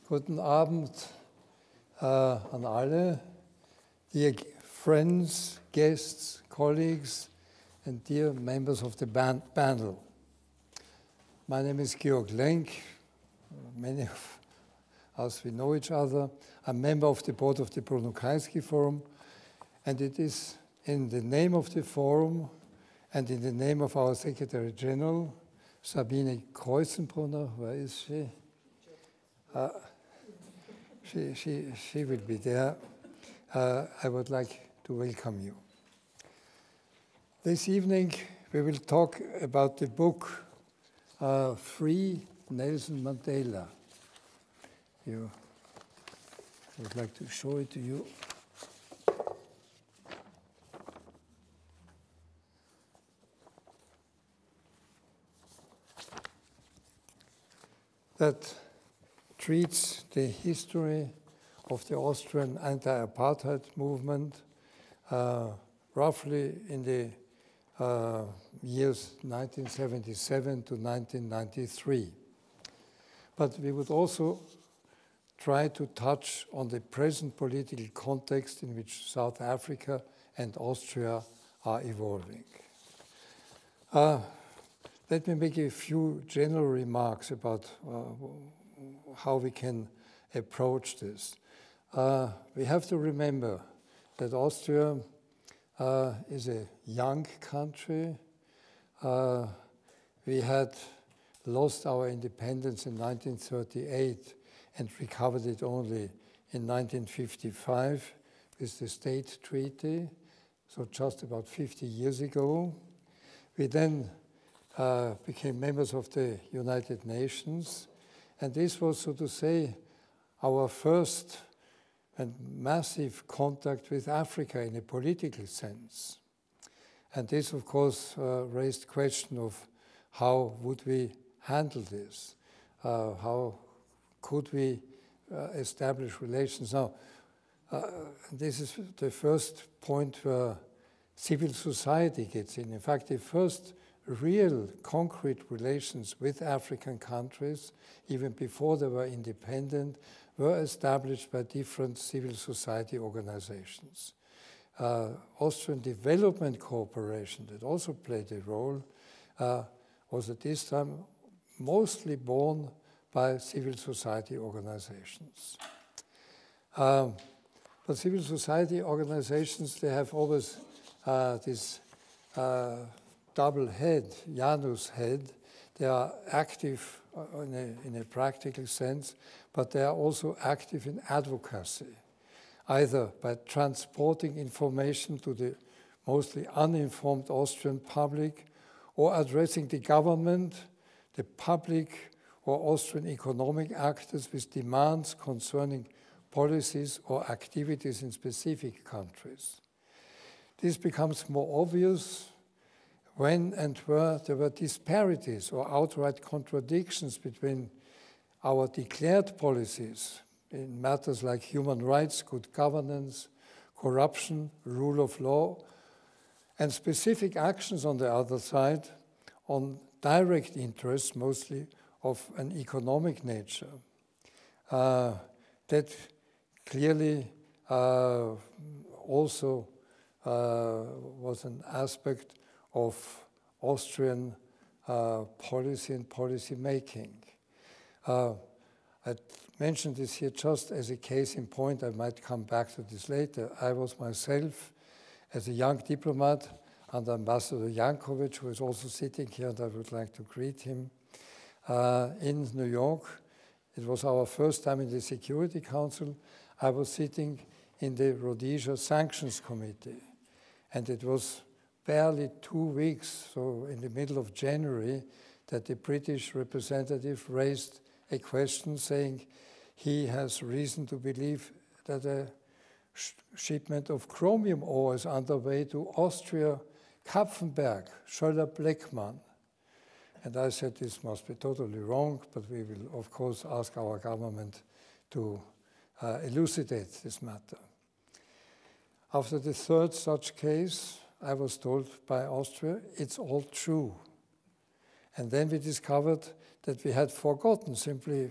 Guten Abend an alle, dear friends, guests, colleagues, and dear members of the panel. My name is Georg Lenk. Many of us, we know each other. I'm a member of the board of the Bruno Kreisky Forum, and it is in the name of the forum and in the name of our Secretary General, Sabine Kreuzenbrunner. Where is she? She will be there. I would like to welcome you. This evening we will talk about the book Free Nelson Mandela. I would like to show it to you. That treats the history of the Austrian anti-apartheid movement roughly in the years 1977 to 1993. But we would also try to touch on the present political context in which South Africa and Austria are evolving. Let me make a few general remarks about how we can approach this. We have to remember that Austria is a young country. We had lost our independence in 1938 and recovered it only in 1955 with the State Treaty, so just about 50 years ago. We then became members of the United Nations, and this was, so to say, our first and massive contact with Africa in a political sense. And this, of course, raised the question of how would we handle this? How could we establish relations? Now, this is the first point where civil society gets in. In fact, the first real concrete relations with African countries, even before they were independent, were established by different civil society organizations. Austrian Development Cooperation, that also played a role, was at this time mostly born by civil society organizations. But civil society organizations, they have always this double head, Janus head. They are active in a practical sense, but they are also active in advocacy, either by transporting information to the mostly uninformed Austrian public, or addressing the government, the public, or Austrian economic actors with demands concerning policies or activities in specific countries. This becomes more obvious when and where there were disparities or outright contradictions between our declared policies in matters like human rights, good governance, corruption, rule of law, and specific actions on the other side on direct interests, mostly of an economic nature. That clearly also was an aspect of Austrian policy and policy making. I mentioned this here just as a case in point. I might come back to this later. I was myself, as a young diplomat, under Ambassador Jankovic, who is also sitting here, and I would like to greet him, in New York. It was our first time in the Security Council. I was sitting in the Rhodesia Sanctions Committee, and it was barely 2 weeks, so in the middle of January, that the British representative raised a question saying he has reason to believe that a shipment of chromium ore is underway to Austria, Kapfenberg, Schoeller-Bleckmann. And I said this must be totally wrong, but we will, of course, ask our government to elucidate this matter. After the third such case, I was told by Austria, it's all true. And then we discovered that we had forgotten simply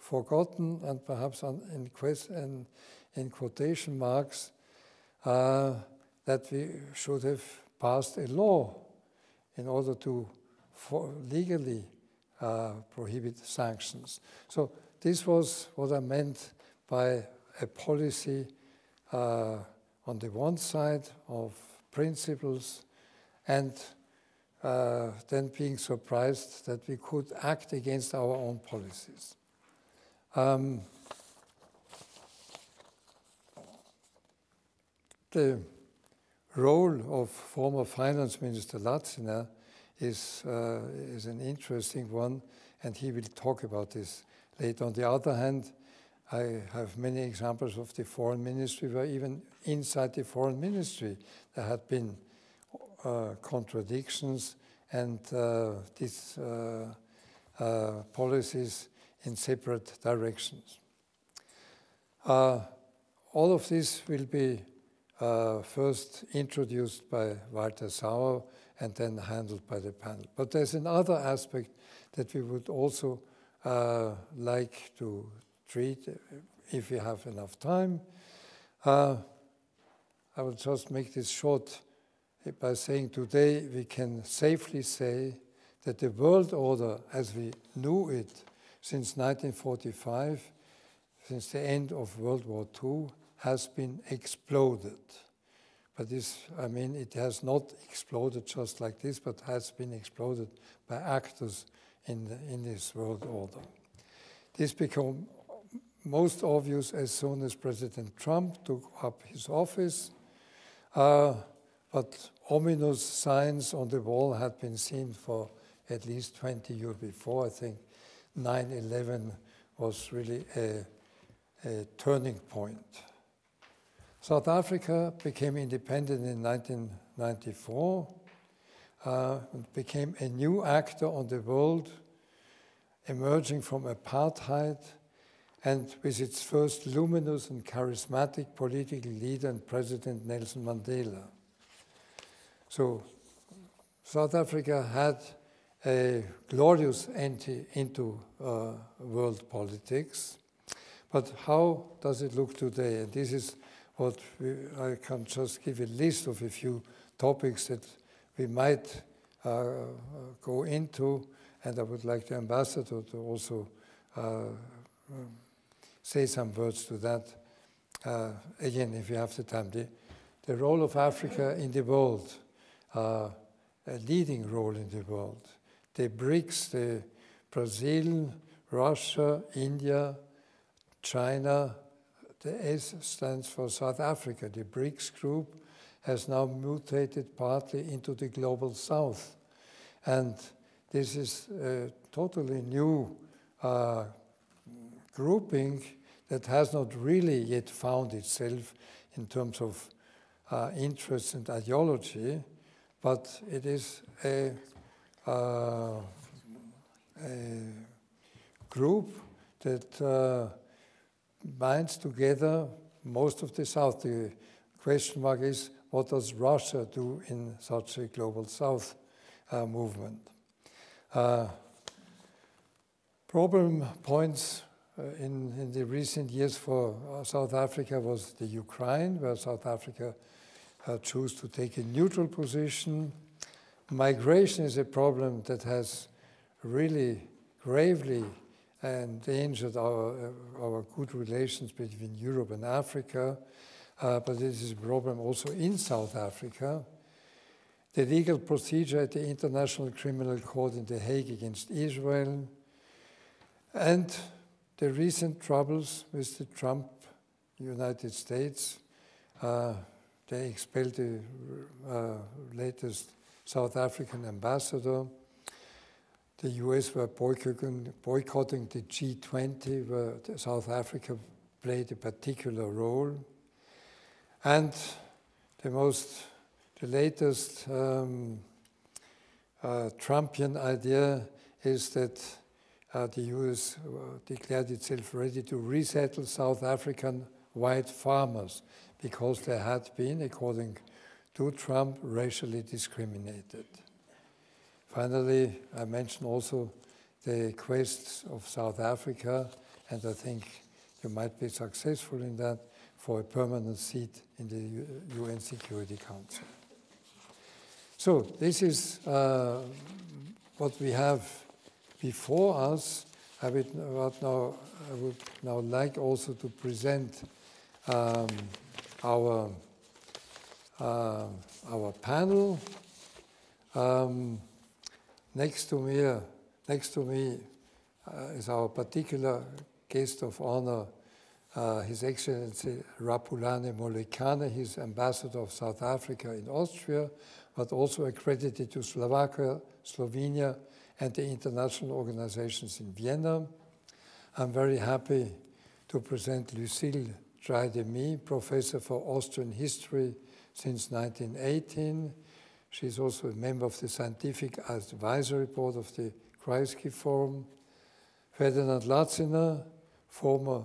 forgotten and perhaps in quotation marks that we should have passed a law in order to legally prohibit sanctions. So this was what I meant by a policy on the one side of principles and then being surprised that we could act against our own policies. The role of former Finance Minister Lacina is an interesting one, and he will talk about this later. On the other hand, I have many examples of the foreign ministry where even inside the foreign ministry there had been contradictions and these policies in separate directions. All of this will be first introduced by Walter Sauer and then handled by the panel. But there's another aspect that we would also like to treat if we have enough time. I will just make this short by saying today we can safely say that the world order as we knew it since 1945, since the end of World War II, has been exploded. But this, I mean, it has not exploded just like this, but has been exploded by actors in this world order. This became most obvious as soon as President Trump took up his office, but ominous signs on the wall had been seen for at least 20 years before. I think 9/11 was really a turning point. South Africa became independent in 1994 and became a new actor on the world, emerging from apartheid and with its first luminous and charismatic political leader and president, Nelson Mandela. So South Africa had a glorious entry into world politics. But how does it look today? And this is what I can just give a list of a few topics that we might go into, and I would like the ambassador to also say some words to that. Again, if you have the time, the role of Africa in the world, a leading role in the world. The BRICS, the Brazil, Russia, India, China, the S stands for South Africa. The BRICS group has now mutated partly into the Global South. And this is a totally new grouping that has not really yet found itself in terms of interests and ideology, but it is a group that binds together most of the South. The question mark is, what does Russia do in such a Global South movement? Problem points in the recent years for South Africa was the Ukraine, where South Africa chose to take a neutral position. Migration is a problem that has really gravely endangered our good relations between Europe and Africa, but this is a problem also in South Africa. The legal procedure at the International Criminal Court in The Hague against Israel, and the recent troubles with the Trump United States. They expelled the latest South African ambassador. The US were boycotting the G20, where South Africa played a particular role. And the latest Trumpian idea is that the US declared itself ready to resettle South African white farmers because they had been, according to Trump, racially discriminated. Finally, I mentioned also the quest of South Africa and I think you might be successful in that, for a permanent seat in the UN Security Council. So this is what we have before us. I would now like also to present our panel. Next to me is our particular guest of honor, His Excellency Rapulane Molekane. He's ambassador of South Africa in Austria, but also accredited to Slovakia, Slovenia, and the international organizations in Vienna. I'm very happy to present Lucile Dreidémy, professor for Austrian history since 1918. She's also a member of the Scientific Advisory Board of the Kreisky Forum. Ferdinand Lacina, former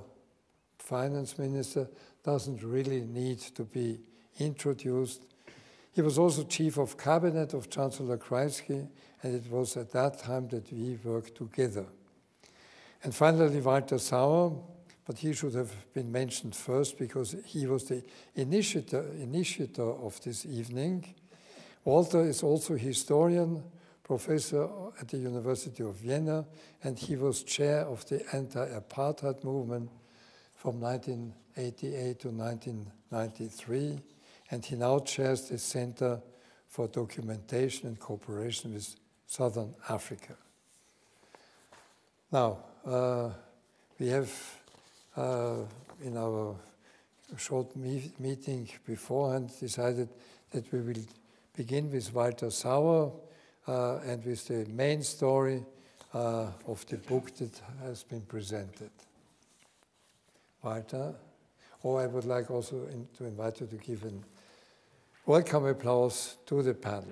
finance minister, doesn't really need to be introduced. He was also chief of cabinet of Chancellor Kreisky, and it was at that time that we worked together. And finally, Walter Sauer, but he should have been mentioned first because he was the initiator of this evening. Walter is also a historian, professor at the University of Vienna, and he was chair of the anti-apartheid movement from 1988 to 1993, and he now chairs the Center for Documentation and Cooperation with Southern Africa. Now, we have in our short meeting beforehand decided that we will begin with Walter Sauer and with the main story of the book that has been presented. Walter, I would like also to invite you to give a welcome applause to the panel.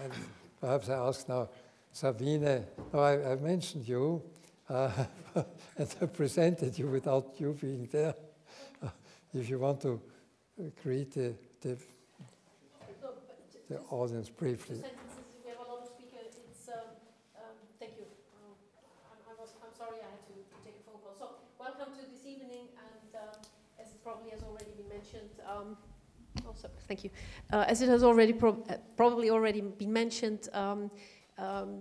And perhaps I ask now, Sabine, I mentioned you, and I presented you without you being there. If you want to greet the audience briefly. We have a lot of speakers. Thank you. I'm sorry I had to take a phone call. So welcome to this evening, and as it probably has already been mentioned, thank you. As it has already probably already been mentioned,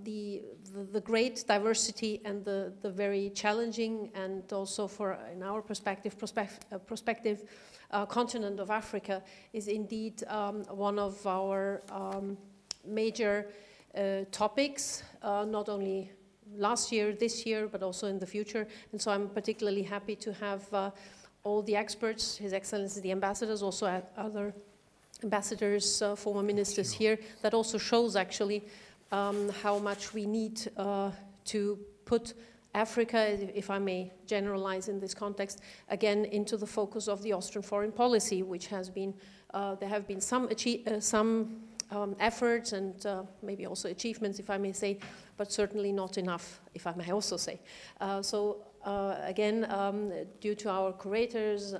the great diversity and the very challenging and also in our perspective, continent of Africa is indeed one of our major topics, not only last year, this year, but also in the future. And so I'm particularly happy to have all the experts, His Excellency the ambassadors, also other ambassadors, former ministers here. That also shows actually how much we need to put Africa, if I may generalize in this context, again into the focus of the Austrian foreign policy, which has been, there have been some efforts and maybe also achievements, if I may say, but certainly not enough, if I may also say. Again, due to our curators,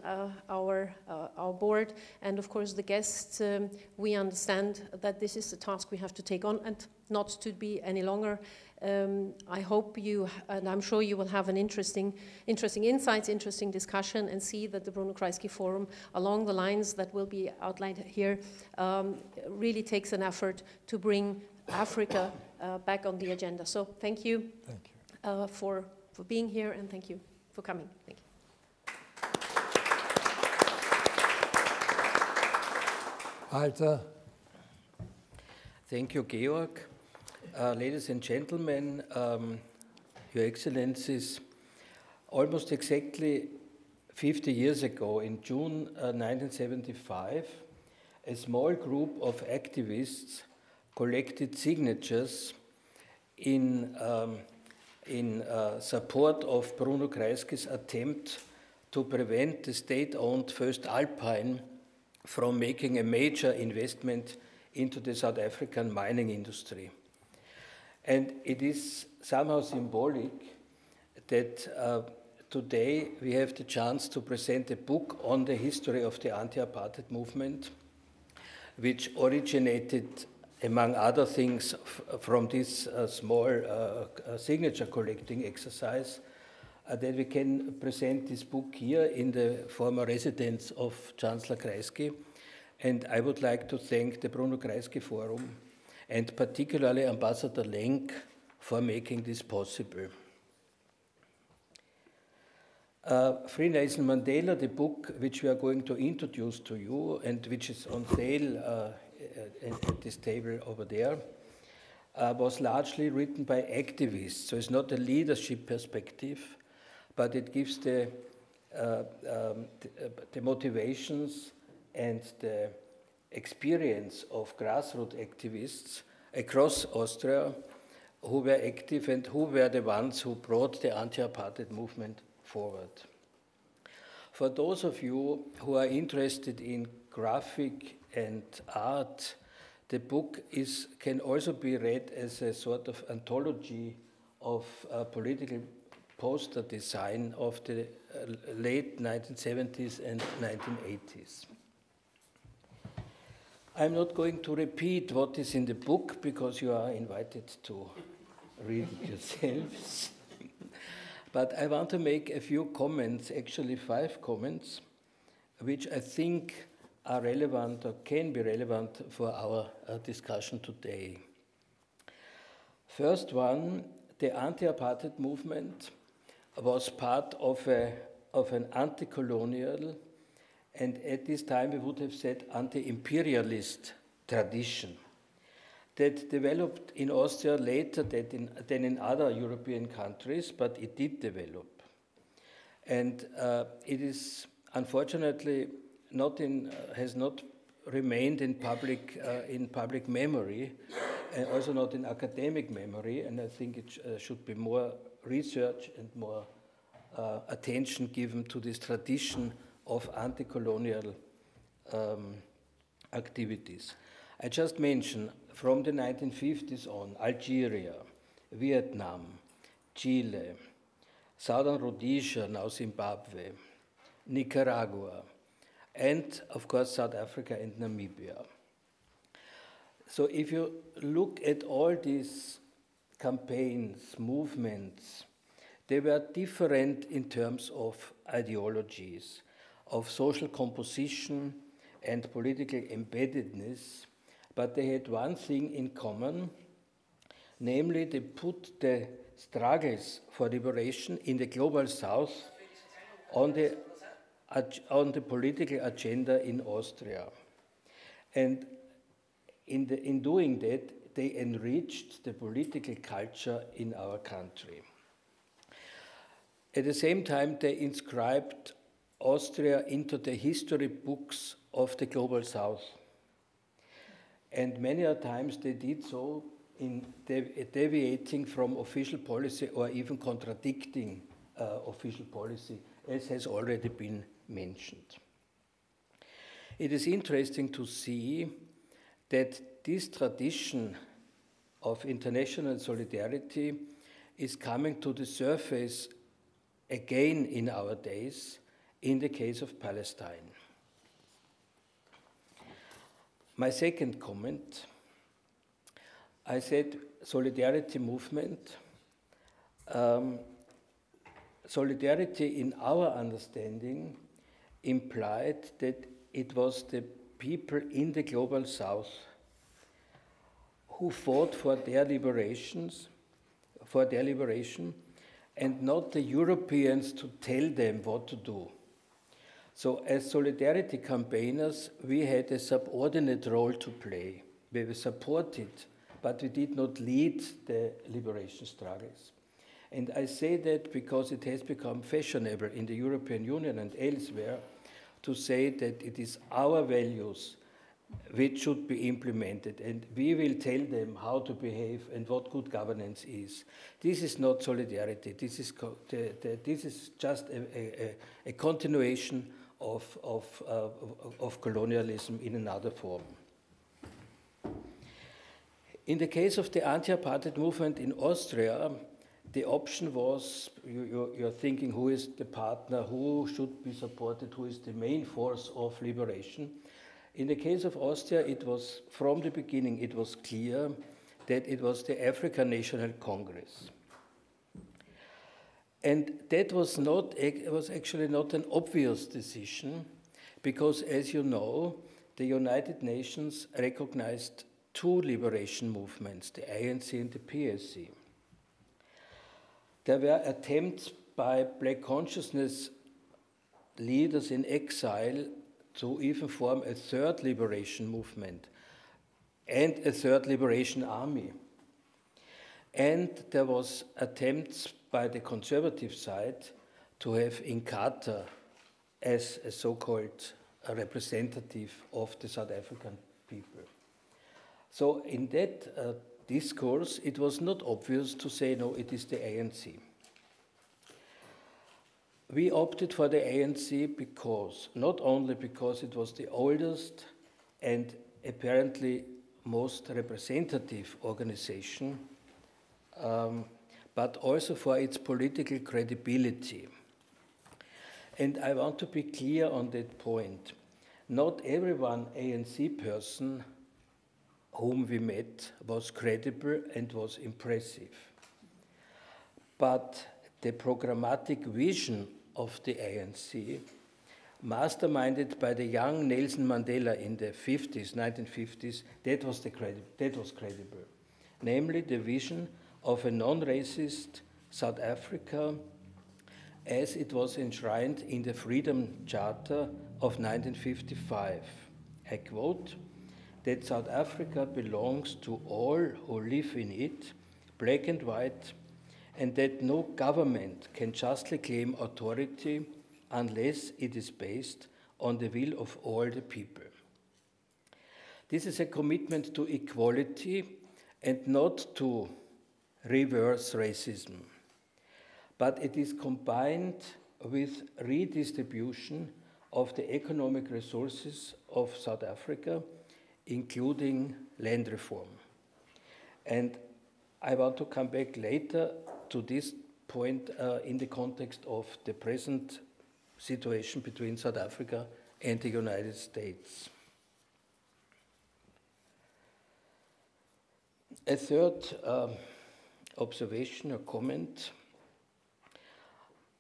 our board, and of course the guests, we understand that this is a task we have to take on and not to be any longer. I hope you, and I'm sure you will have an interesting insights, interesting discussion, and see that the Bruno Kreisky Forum, along the lines that will be outlined here, really takes an effort to bring Africa back on the agenda. So thank you, for being here, and thank you for coming. Thank you. Walter. Thank you, Georg. Ladies and gentlemen, Your Excellencies, almost exactly 50 years ago, in June 1975, a small group of activists collected signatures in support of Bruno Kreisky's attempt to prevent the state-owned First Alpine from making a major investment into the South African mining industry. And it is somehow symbolic that today we have the chance to present a book on the history of the anti-apartheid movement, which originated among other things, from this small signature collecting exercise, that we can present this book here in the former residence of Chancellor Kreisky. And I would like to thank the Bruno Kreisky Forum and particularly Ambassador Lenk for making this possible. Free Nelson Mandela, the book which we are going to introduce to you and which is on sale at this table over there, was largely written by activists. So it's not a leadership perspective, but it gives the motivations and the experience of grassroots activists across Austria who were active and who were the ones who brought the anti-apartheid movement forward. For those of you who are interested in graphic and art, the book can also be read as a sort of anthology of political poster design of the late 1970s and 1980s. I'm not going to repeat what is in the book because you are invited to read it yourselves. But I want to make a few comments, actually 5 comments, which I think are relevant or can be relevant for our discussion today. First one, the anti-apartheid movement was part of an anti-colonial and at this time we would have said anti-imperialist tradition that developed in Austria later than in other European countries, but it did develop. And it is unfortunately has not remained in public memory, and also not in academic memory, and I think it should be more research and more attention given to this tradition of anti-colonial activities. I just mentioned from the 1950s on, Algeria, Vietnam, Chile, Southern Rhodesia, now Zimbabwe, Nicaragua, and of course South Africa and Namibia. So if you look at all these campaigns, movements, they were different in terms of ideologies, of social composition and political embeddedness, but they had one thing in common, namely they put the struggles for liberation in the global south on the political agenda in Austria. And in doing that, they enriched the political culture in our country. At the same time, they inscribed Austria into the history books of the global south. And many a times they did so in deviating from official policy or even contradicting official policy, as has already been mentioned. It is interesting to see that this tradition of international solidarity is coming to the surface again in our days in the case of Palestine. My second comment, I said solidarity movement. Solidarity in our understanding implied that it was the people in the global south who fought for their liberation, and not the Europeans to tell them what to do. So as solidarity campaigners, we had a subordinate role to play. We were supported, but we did not lead the liberation struggles. And I say that because it has become fashionable in the European Union and elsewhere to say that it is our values which should be implemented, and we will tell them how to behave and what good governance is. This is not solidarity. This is just a continuation of colonialism in another form. In the case of the anti-apartheid movement in Austria, the option was, you're thinking who is the partner, who should be supported, who is the main force of liberation. In the case of Austria, it was, from the beginning, it was clear that it was the African National Congress. And that was not, it was actually not an obvious decision, because as you know, the United Nations recognized two liberation movements, the ANC and the PSC. There were attempts by Black consciousness leaders in exile to even form a third liberation movement and a third liberation army. And there was attempts by the conservative side to have Inkatha as a so-called representative of the South African people. So in that discourse, it was not obvious to say, no, it is the ANC. We opted for the ANC because, not only because it was the oldest and apparently most representative organization, but also for its political credibility. And I want to be clear on that point. Not every one ANC person whom we met was credible and was impressive. But the programmatic vision of the ANC, masterminded by the young Nelson Mandela in the 50s, 1950s, that was credible. Namely, the vision of a non-racist South Africa as it was enshrined in the Freedom Charter of 1955. I quote, that South Africa belongs to all who live in it, black and white, and that no government can justly claim authority unless it is based on the will of all the people. This is a commitment to equality and not to reverse racism, but it is combined with redistribution of the economic resources of South Africa, including land reform. And I want to come back later to this point in the context of the present situation between South Africa and the United States. A third observation or comment,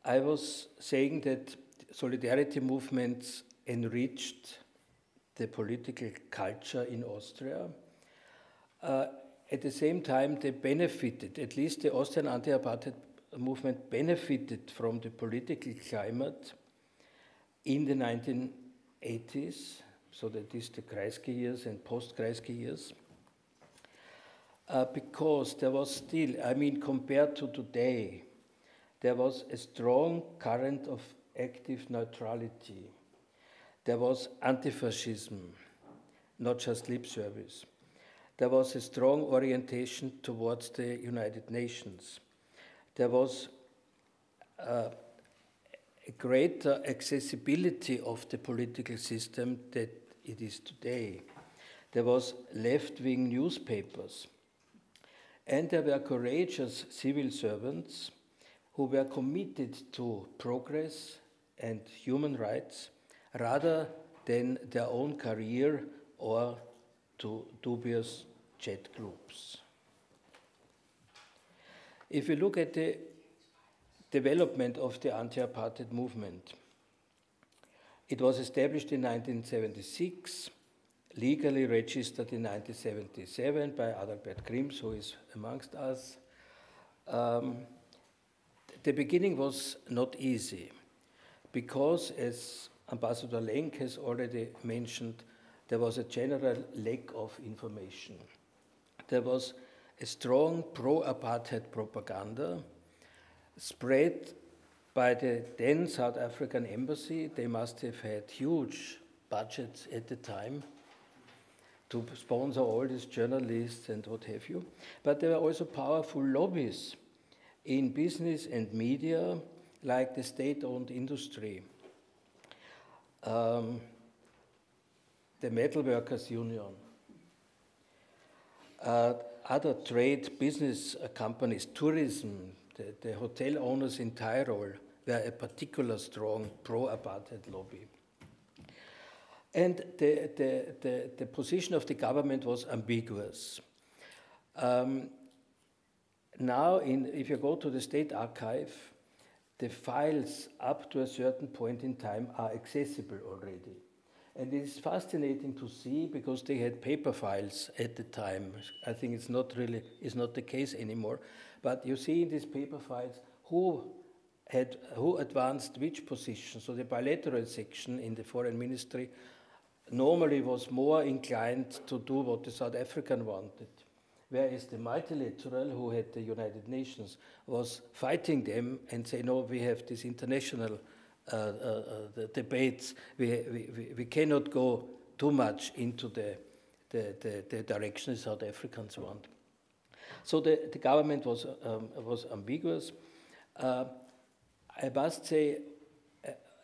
I was saying that solidarity movements enriched the political culture in Austria. At the same time, they benefited, at least the Austrian anti-apartheid movement benefited from the political climate in the 1980s, so that is the Kreisky years and post-Kreisky years, because there was still, I mean, compared to today, there was a strong current of active neutrality. There was anti-fascism, not just lip service. There was a strong orientation towards the United Nations. There was a greater accessibility of the political system that it is today. There was left-wing newspapers. And there were courageous civil servants who were committed to progress and human rights rather than their own career or to dubious chat groups. If you look at the development of the anti-apartheid movement, it was established in 1976, legally registered in 1977 by Adalbert Krims, who is amongst us. The beginning was not easy because, as Ambassador Lenk has already mentioned, there was a general lack of information. There was a strong pro-apartheid propaganda spread by the then South African embassy. They must have had huge budgets at the time to sponsor all these journalists and what have you. But there were also powerful lobbies in business and media, like the state-owned industry, the Metal Workers Union, other trade business companies, tourism, the hotel owners in Tyrol were a particular strong pro-apartheid lobby. And the position of the government was ambiguous. Now, if you go to the State Archive, the files up to a certain point in time are accessible already. And it is fascinating to see, because they had paper files at the time. I think it's not the case anymore. But you see in these paper files who advanced which position. So the bilateral section in the foreign ministry normally was more inclined to do what the South African wanted, whereas the multilateral, who had the United Nations, was fighting them and say, no, we have this international the debates. We cannot go too much into the direction the South Africans want. So the government was ambiguous. I must say,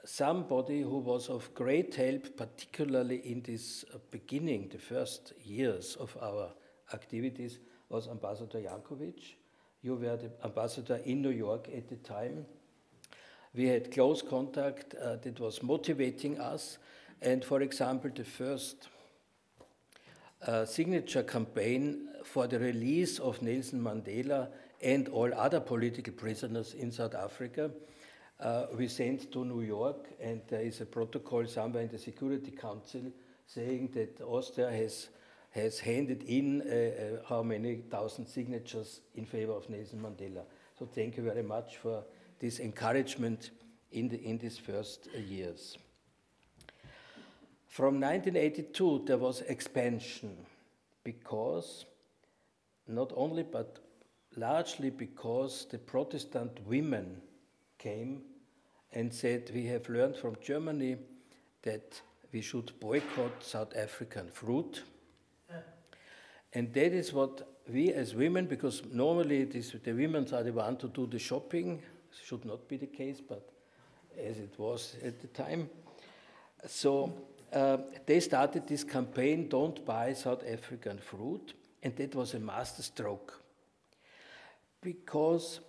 somebody who was of great help, particularly in this beginning, the first years of our activities, was Ambassador Jankovic. You were the ambassador in New York at the time. We had close contact that was motivating us. And for example, the first signature campaign for the release of Nelson Mandela and all other political prisoners in South Africa, we sent to New York, and there is a protocol somewhere in the Security Council saying that Austria has handed in how many thousand signatures in favor of Nelson Mandela. So thank you very much for this encouragement in these first years. From 1982, there was expansion because, not only, but largely because the Protestant women came and said, we have learned from Germany that we should boycott South African fruit. And that is what we as women, because normally the women are the ones to do the shopping, should not be the case, but as it was at the time. So they started this campaign, don't buy South African fruit, and that was a masterstroke, because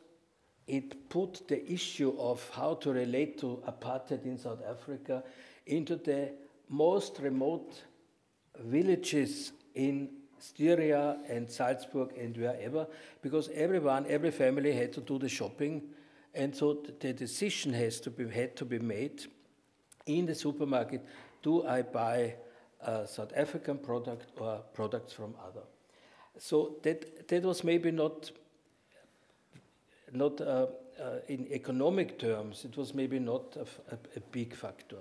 it put the issue of how to relate to apartheid in South Africa into the most remote villages in Styria and Salzburg and wherever, because every family had to do the shopping, and so the decision had to be made in the supermarket: do I buy a South African product or products from other? So that was maybe not in economic terms, it was maybe not a big factor,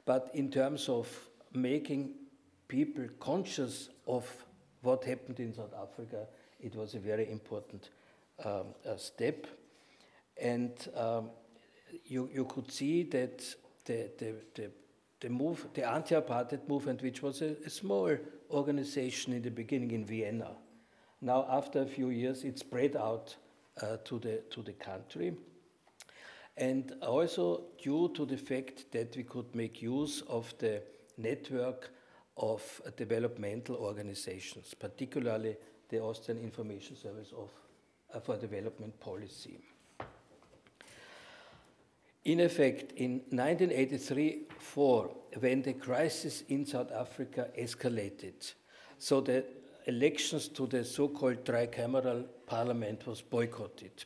but in terms of making people conscious of what happened in South Africa, it was a very important step. And you could see that the anti-apartheid movement, which was a small organization in the beginning in Vienna, now after a few years it spread out to the country, and also due to the fact that we could make use of the network of developmental organizations, particularly the Austrian Information Service for Development Policy. In effect, in 1983-4, when the crisis in South Africa escalated, so the elections to the so-called tricameral parliament was boycotted.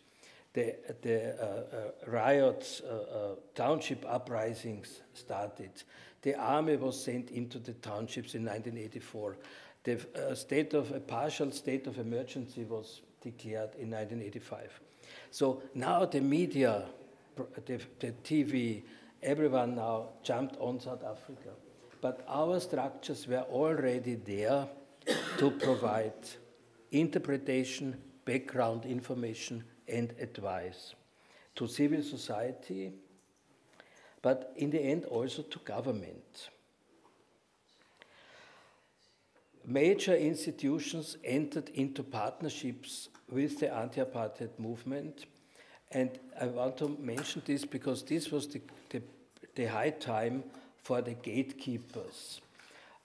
The riots, township uprisings started. The army was sent into the townships in 1984. A partial state of emergency was declared in 1985. So now the media, the TV, everyone now jumped on South Africa. But our structures were already there to provide interpretation, background information, and advice to civil society, but in the end also to government. Major institutions entered into partnerships with the anti-apartheid movement, and I want to mention this because this was the high time for the gatekeepers.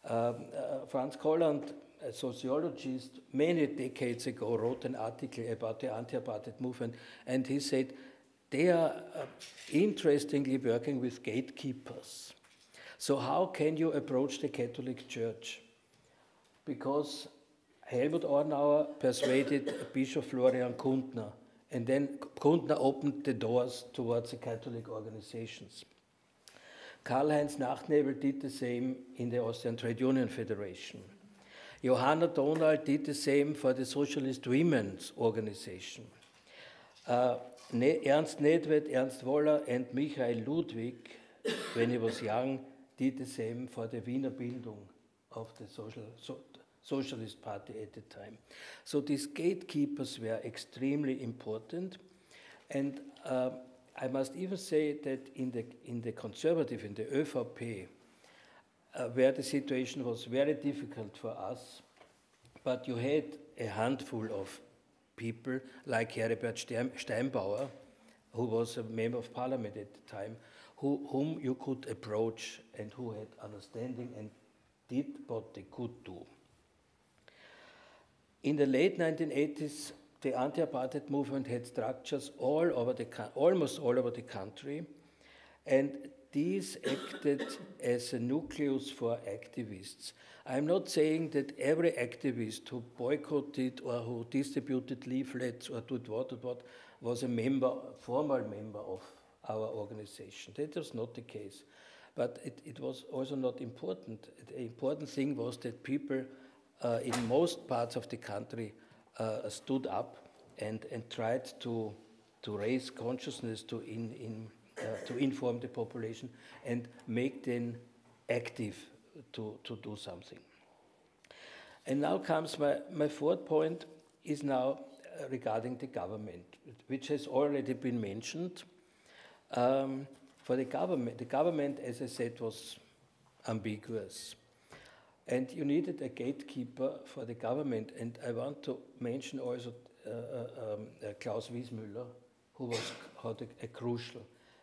Franz Kolland, a sociologist, many decades ago wrote an article about the anti-apartheid movement, and he said they are interestingly working with gatekeepers. So how can you approach the Catholic Church? Because Helmut Ornauer persuaded Bishop Florian Kundner, and then Kundner opened the doors towards the Catholic organizations. Karl-Heinz Nachtnebel did the same in the Austrian Trade Union Federation. Johanna Donald did the same for the Socialist Women's Organization. Ernst Nedved, Ernst Woller, and Michael Ludwig, when he was young, did the same for the Wiener Bildung of the Socialist Party at the time. So these gatekeepers were extremely important, and I must even say that in the conservative, in the ÖVP, where the situation was very difficult for us, but you had a handful of people like Heribert Steinbauer, who was a member of parliament at the time, whom you could approach and who had understanding and did what they could do. In the late 1980s, the anti-apartheid movement had structures almost all over the country, and these acted as a nucleus for activists. I'm not saying that every activist who boycotted or who distributed leaflets or did what was a formal member of our organization. That was not the case. But it was also not important. The important thing was that people in most parts of the country stood up and tried to raise consciousness, to inform the population and make them active to do something. And now comes my fourth point, is now regarding the government, which has already been mentioned. For the government, as I said, was ambiguous. And you needed a gatekeeper for the government. And I want to mention also Klaus Wiesmüller, who was a crucial.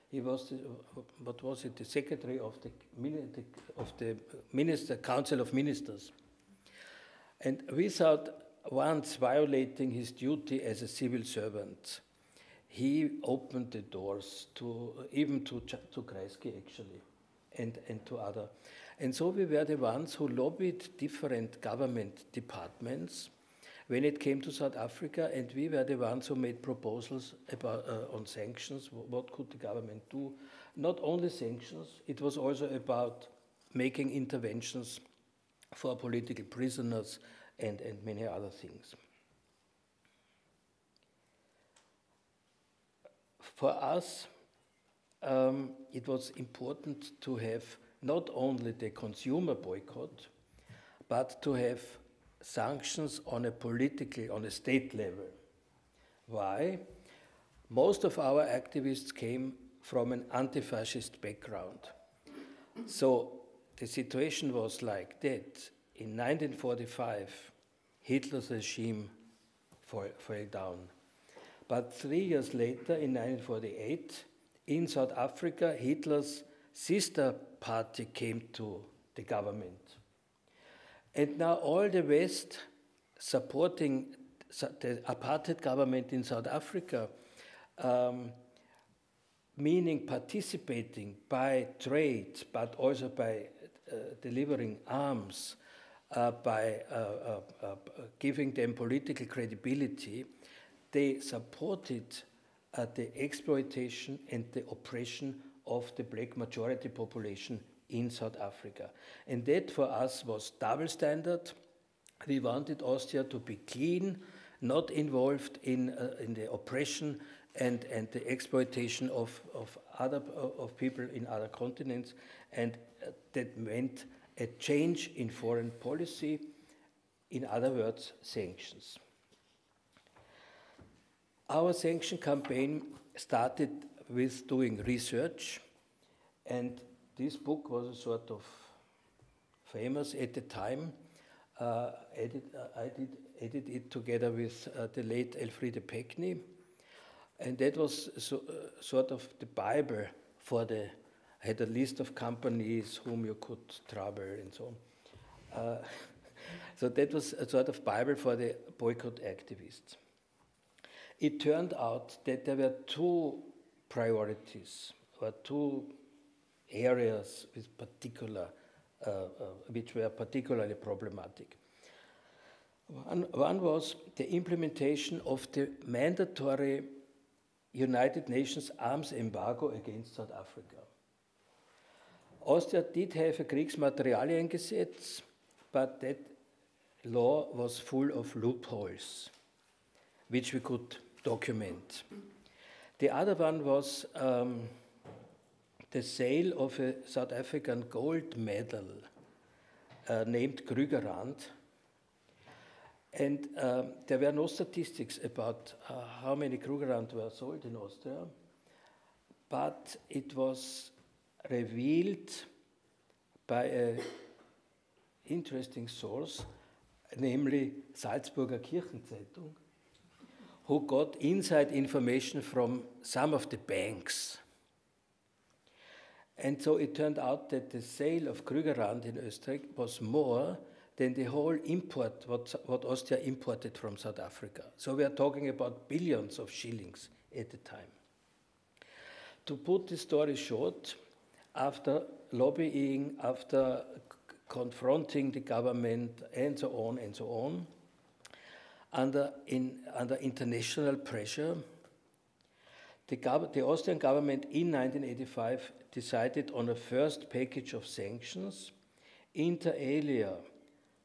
He was, the secretary of the Council of Ministers. And without once violating his duty as a civil servant, he opened the doors even to Kreisky actually, and to other. And so we were the ones who lobbied different government departments when it came to South Africa, and we were the ones who made proposals about, on sanctions. What could the government do? Not only sanctions, it was also about making interventions for political prisoners and many other things. For us, it was important to have not only the consumer boycott, but to have sanctions on a state level. Why? Most of our activists came from an anti-fascist background. So the situation was like that. In 1945, Hitler's regime fell down. But 3 years later, in 1948, in South Africa, Hitler's sister party came to the government. And now all the West supporting the apartheid government in South Africa, meaning participating by trade, but also by delivering arms, by giving them political credibility, they supported the exploitation and the oppression of the black majority population in South Africa. And that for us was double standard. We wanted Austria to be clean, not involved in the oppression and the exploitation of people in other continents, and that meant a change in foreign policy, in other words, sanctions. Our sanction campaign started with doing research, and this book was a sort of famous at the time. I edited it together with the late Elfriede Peckney, and that was sort of the Bible for I had a list of companies whom you could trouble and so on. So that was a sort of Bible for the boycott activists. It turned out that there were two priorities, or two areas with which were particularly problematic. One was the implementation of the mandatory United Nations arms embargo against South Africa. Austria did have a Kriegsmaterialiengesetz, but that law was full of loopholes, which we could document. The other one was the sale of a South African gold medal named Krügerrand. And there were no statistics about how many Krügerrand were sold in Austria, but it was revealed by an interesting source, namely Salzburger Kirchenzeitung, who got inside information from some of the banks. And so it turned out that the sale of Krügerrand in Österreich was more than the whole import, what Austria imported from South Africa. So we are talking about billions of shillings at the time. To put the story short, after lobbying, after confronting the government, and so on, under international pressure, the Austrian government in 1985 decided on a first package of sanctions, inter alia,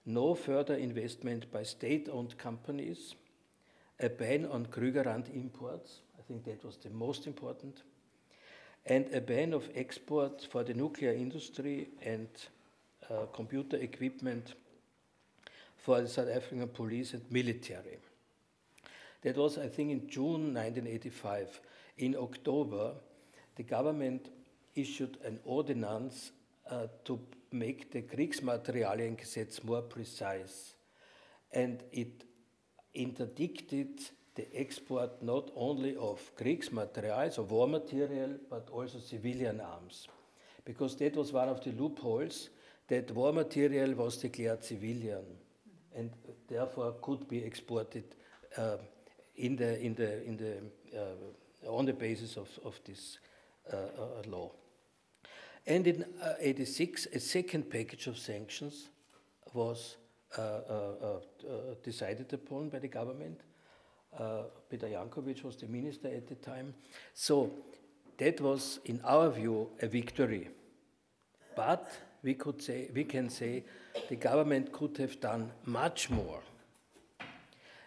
no further investment by state-owned companies, a ban on Krügerrand imports, I think that was the most important, and a ban of export for the nuclear industry and computer equipment for the South African police and military. That was, I think, in June 1985. In October, the government issued an ordinance to make the Kriegsmaterialiengesetz more precise. And it interdicted the export not only of Kriegsmaterial, so war material, but also civilian arms. Because that was one of the loopholes, that war material was declared civilian and therefore could be exported on the basis of this law. And in 1986, a second package of sanctions was decided upon by the government. Peter Jankovic was the minister at the time. So that was, in our view, a victory. But we can say the government could have done much more.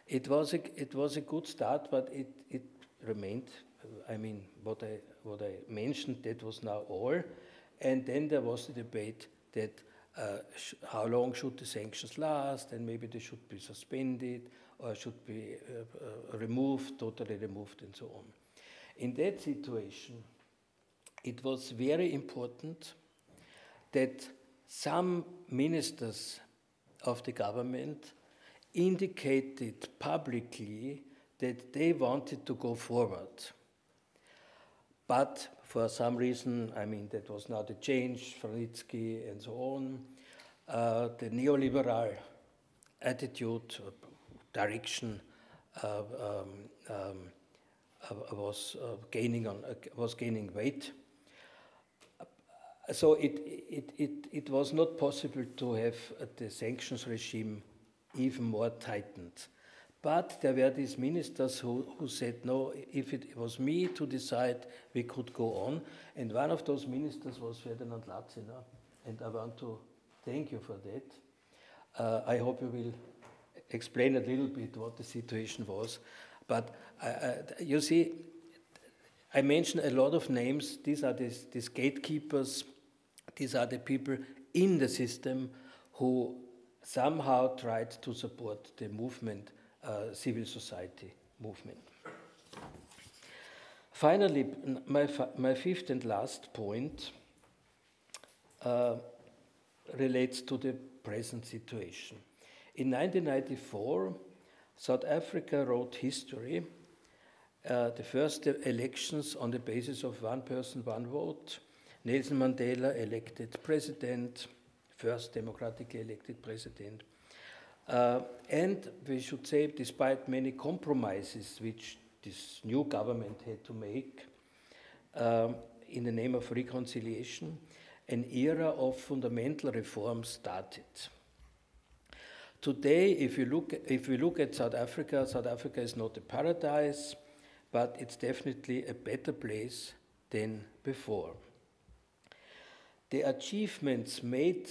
It was a good start, but it remained. I mean, what I mentioned, that was now all. And then there was the debate that how long should the sanctions last, and maybe they should be suspended or should be removed, totally removed, and so on. In that situation, it was very important that some ministers of the government indicated publicly that they wanted to go forward. But for some reason, I mean, that was now the change, Franitzky and so on, the neoliberal attitude, direction was gaining weight. So it was not possible to have the sanctions regime even more tightened. But there were these ministers who said, no, if it was me to decide, we could go on. And one of those ministers was Ferdinand Lacina, and I want to thank you for that. I hope you will explain a little bit what the situation was. But you see, I mentioned a lot of names. These are these gatekeepers. These are the people in the system who somehow tried to support the movement, civil society movement. Finally, my fifth and last point relates to the present situation. In 1994, South Africa wrote history, the first elections on the basis of one person, one vote. Nelson Mandela elected president, first democratically elected president. And we should say, despite many compromises which this new government had to make, in the name of reconciliation, an era of fundamental reforms started. Today, if we look at South Africa is not a paradise, but it's definitely a better place than before. The achievements made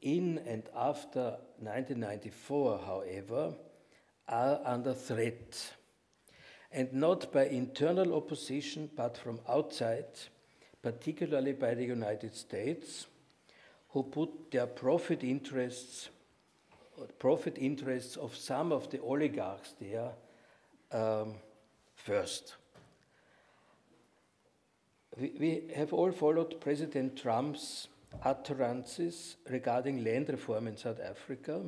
in and after 1994, however, are under threat, and not by internal opposition, but from outside, particularly by the United States, who put their profit interests of some of the oligarchs there first. We have all followed President Trump's utterances regarding land reform in South Africa.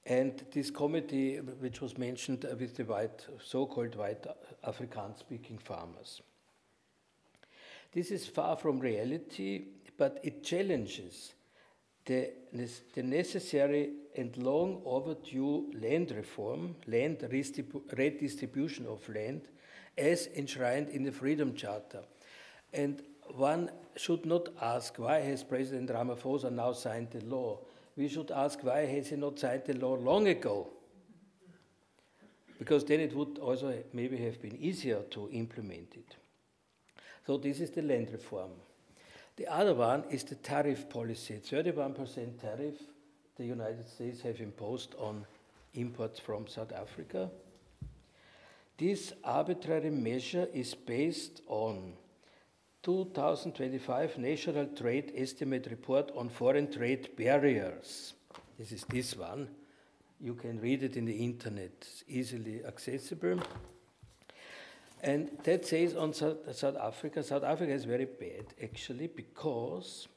And this committee, which was mentioned with the so-called white Afrikaans-speaking farmers. This is far from reality, but it challenges the necessary and long overdue land reform, redistribution of land, as enshrined in the Freedom Charter. And one should not ask, why has President Ramaphosa now signed the law? We should ask, why has he not signed the law long ago? Because then it would also maybe have been easier to implement it. So this is the land reform. The other one is the tariff policy. 31% tariff the United States have imposed on imports from South Africa. This arbitrary measure is based on 2025 National Trade Estimate Report on Foreign Trade Barriers. This is this one. You can read it in the internet. It's easily accessible. And that says on South Africa is very bad, actually, because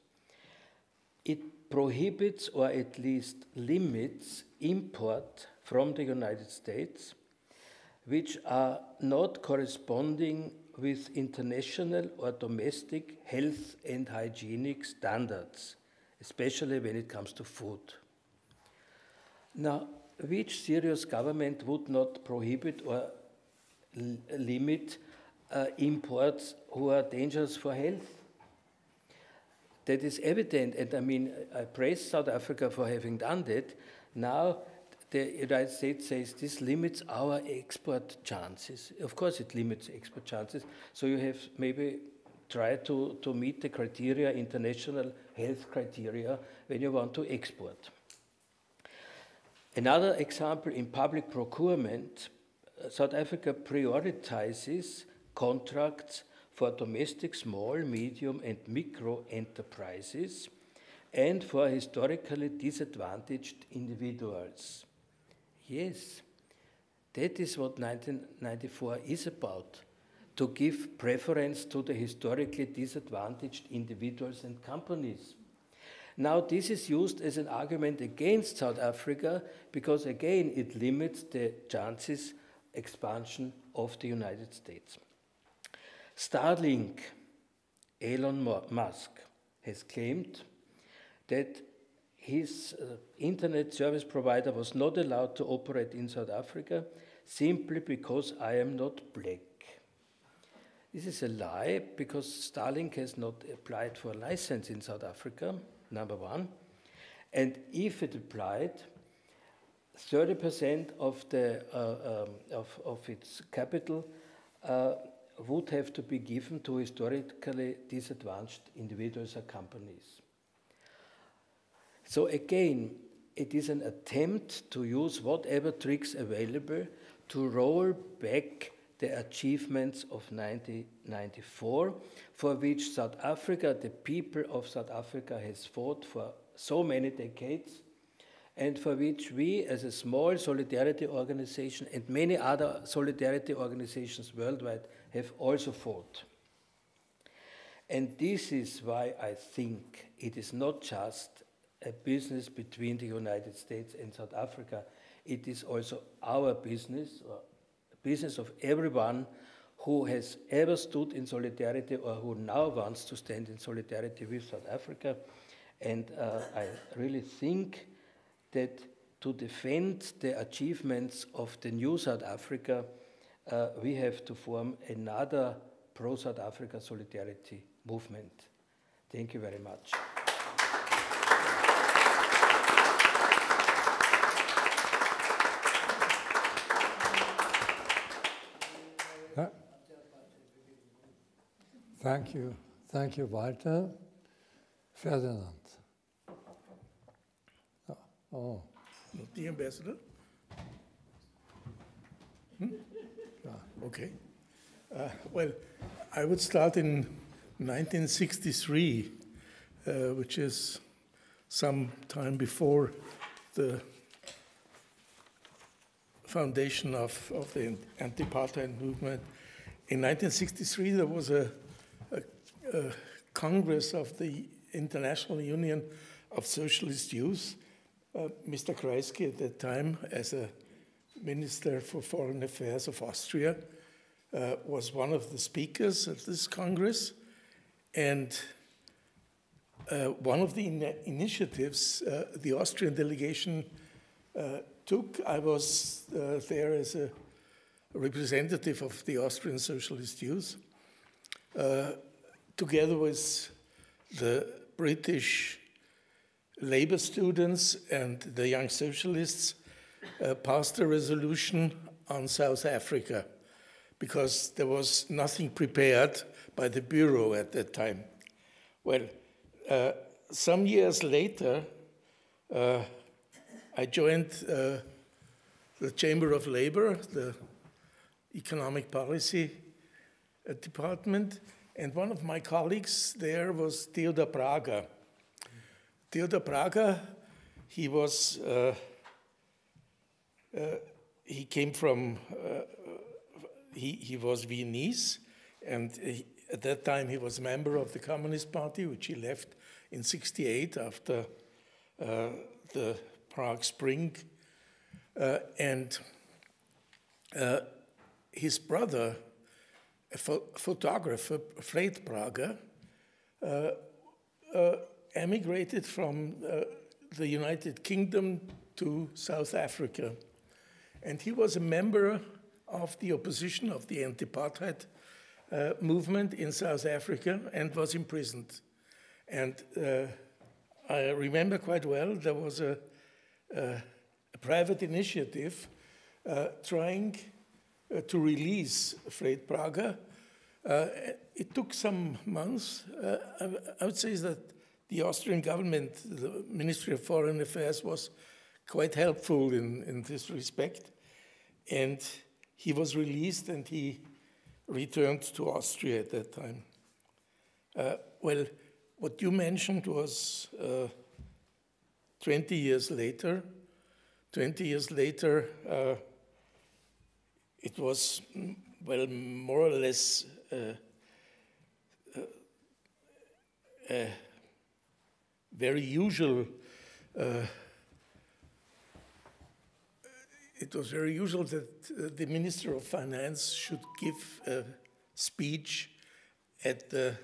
it prohibits or at least limits import from the United States, which are not corresponding with international or domestic health and hygienic standards, especially when it comes to food. Now, which serious government would not prohibit or limit imports who are dangerous for health? That is evident, and I mean, I praise South Africa for having done that. Now, the United States says this limits our export chances. Of course, it limits export chances. So you have maybe tried to meet the criteria, international health criteria, when you want to export. Another example, in public procurement, South Africa prioritizes contracts for domestic small, medium, and micro enterprises and for historically disadvantaged individuals. Yes, that is what 1994 is about, to give preference to the historically disadvantaged individuals and companies. Now, this is used as an argument against South Africa because, again, it limits the chances expansion of the United States. Starlink, Elon Musk, has claimed that his internet service provider was not allowed to operate in South Africa simply because I am not black. This is a lie because Starlink has not applied for a license in South Africa, number one. And if it applied, 30% of its capital would have to be given to historically disadvantaged individuals or companies. So again, it is an attempt to use whatever tricks available to roll back the achievements of 1994, for which South Africa, the people of South Africa, has fought for so many decades, and for which we, as a small solidarity organization and many other solidarity organizations worldwide, have also fought. And this is why I think it is not just a business between the United States and South Africa. It is also our business, or business of everyone who has ever stood in solidarity or who now wants to stand in solidarity with South Africa. And I really think that to defend the achievements of the new South Africa, we have to form another pro-South Africa solidarity movement. Thank you very much. Thank you, Walter. Ferdinand. Oh. Not the ambassador? Okay. Well, I would start in 1963, which is some time before the foundation of the anti-apartheid movement. In 1963, there was a Congress of the International Union of Socialist Youth. Mr. Kreisky at that time, as a Minister for Foreign Affairs of Austria, was one of the speakers at this Congress. And one of the initiatives the Austrian delegation took, I was there as a representative of the Austrian Socialist Youth, together with the British Labour students and the Young Socialists, passed a resolution on South Africa, because there was nothing prepared by the Bureau at that time. Well, some years later, I joined the Chamber of Labour, the Economic Policy Department, and one of my colleagues there was Theodor Prager. Theodor Prager, he was, he came from, he was Viennese, and at that time he was a member of the Communist Party, which he left in '68 after the Prague Spring. And his brother, a photographer, Fred Prager, emigrated from the United Kingdom to South Africa. And he was a member of the opposition of the anti-apartheid movement in South Africa and was imprisoned. And I remember quite well, there was a private initiative trying to release Fred Prager. It took some months. I would say that the Austrian government, the Ministry of Foreign Affairs, was quite helpful in this respect. And he was released and he returned to Austria at that time. Well, what you mentioned was 20 years later. 20 years later, it was, well, more or less very usual. It was very usual that the Minister of Finance should give a speech at the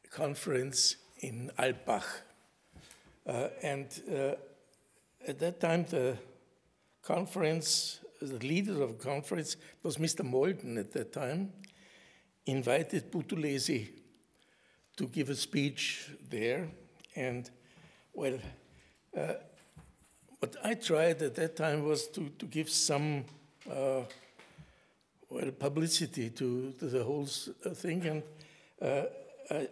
conference in Alpbach. And at that time, the conference, the leader of the conference was Mr. Molden at that time, invited Buthelezi to give a speech there. And, well, what I tried at that time was to give some, well, publicity to the whole thing. And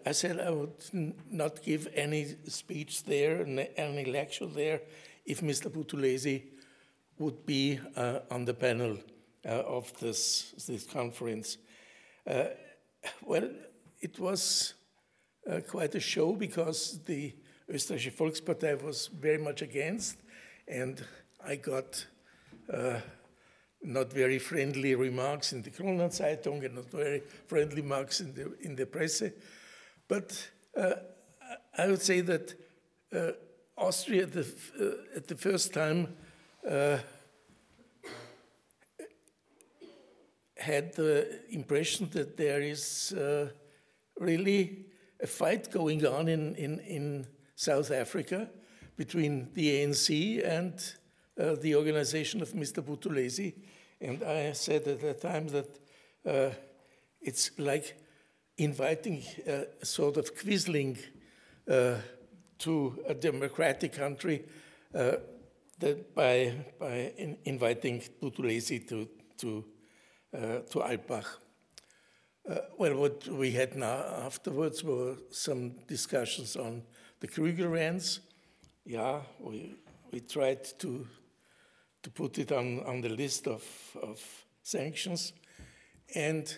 I said I would not give any speech there, any lecture there, if Mr. Buthelezi would be on the panel of this conference. Well, it was quite a show because the Österreichische Volkspartei was very much against, and I got not very friendly remarks in the Kronenzeitung and not very friendly remarks in the Presse. But I would say that Austria at the first time had the impression that there is really a fight going on in South Africa between the ANC and the organization of Mr. Buthelezi, and I said at that time that it's like inviting sort of Quisling to a democratic country that by inviting Buthelezi to Alpbach. Well, what we had now afterwards were some discussions on the Krugerrands. Yeah, we tried to put it on the list of sanctions. And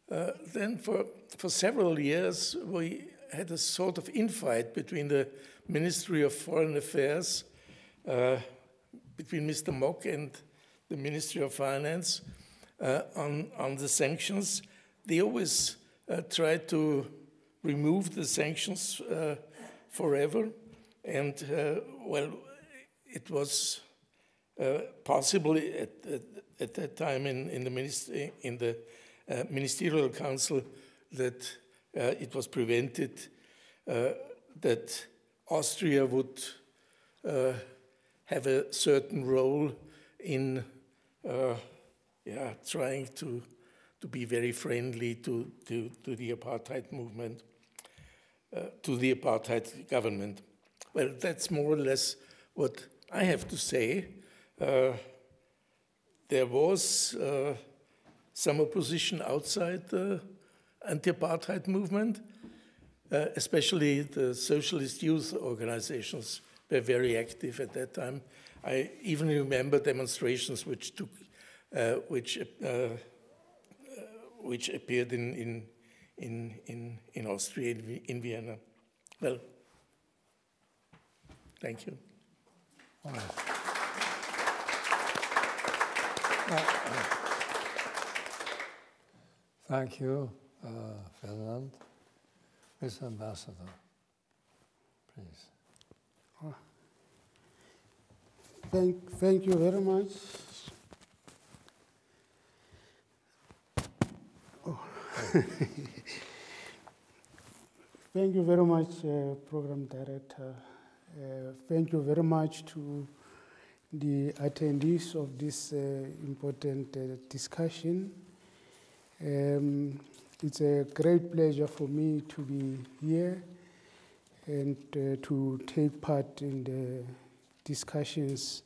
then for several years, we had a sort of infight between the Ministry of Foreign Affairs, between Mr. Mock and the Ministry of Finance on the sanctions. They always tried to remove the sanctions forever. And, well, it was possible at that time in the Ministerial Council that it was prevented that Austria would have a certain role in trying to be very friendly to the apartheid movement, to the apartheid government. Well, that's more or less what I have to say. There was some opposition outside the anti-apartheid movement, especially the socialist youth organizations were very active at that time. I even remember demonstrations which appeared in Austria, in Vienna. Well, thank you. Wow. Thank you, Ferdinand. Mr. Ambassador, please. Thank you very much. Oh. Thank you very much, Program Director. Thank you very much to the attendees of this important discussion. It's a great pleasure for me to be here and to take part in the discussions.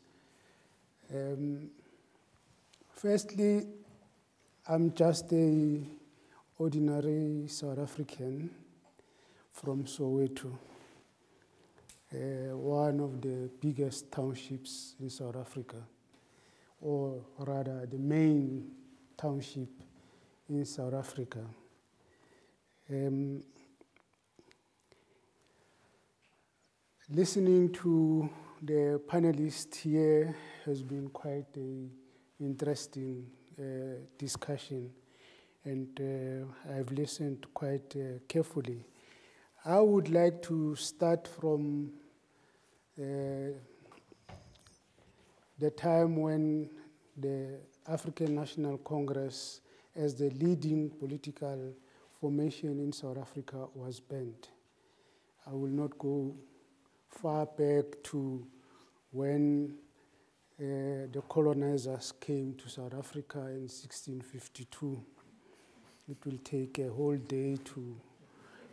Firstly, I'm just an ordinary South African from Soweto, one of the biggest townships in South Africa, or rather the main township in South Africa. Listening to the panelists here has been quite an interesting discussion, and I've listened quite carefully. I would like to start from the time when the African National Congress, as the leading political formation in South Africa, was banned. I will not go far back to when the colonizers came to South Africa in 1652. It will take a whole day to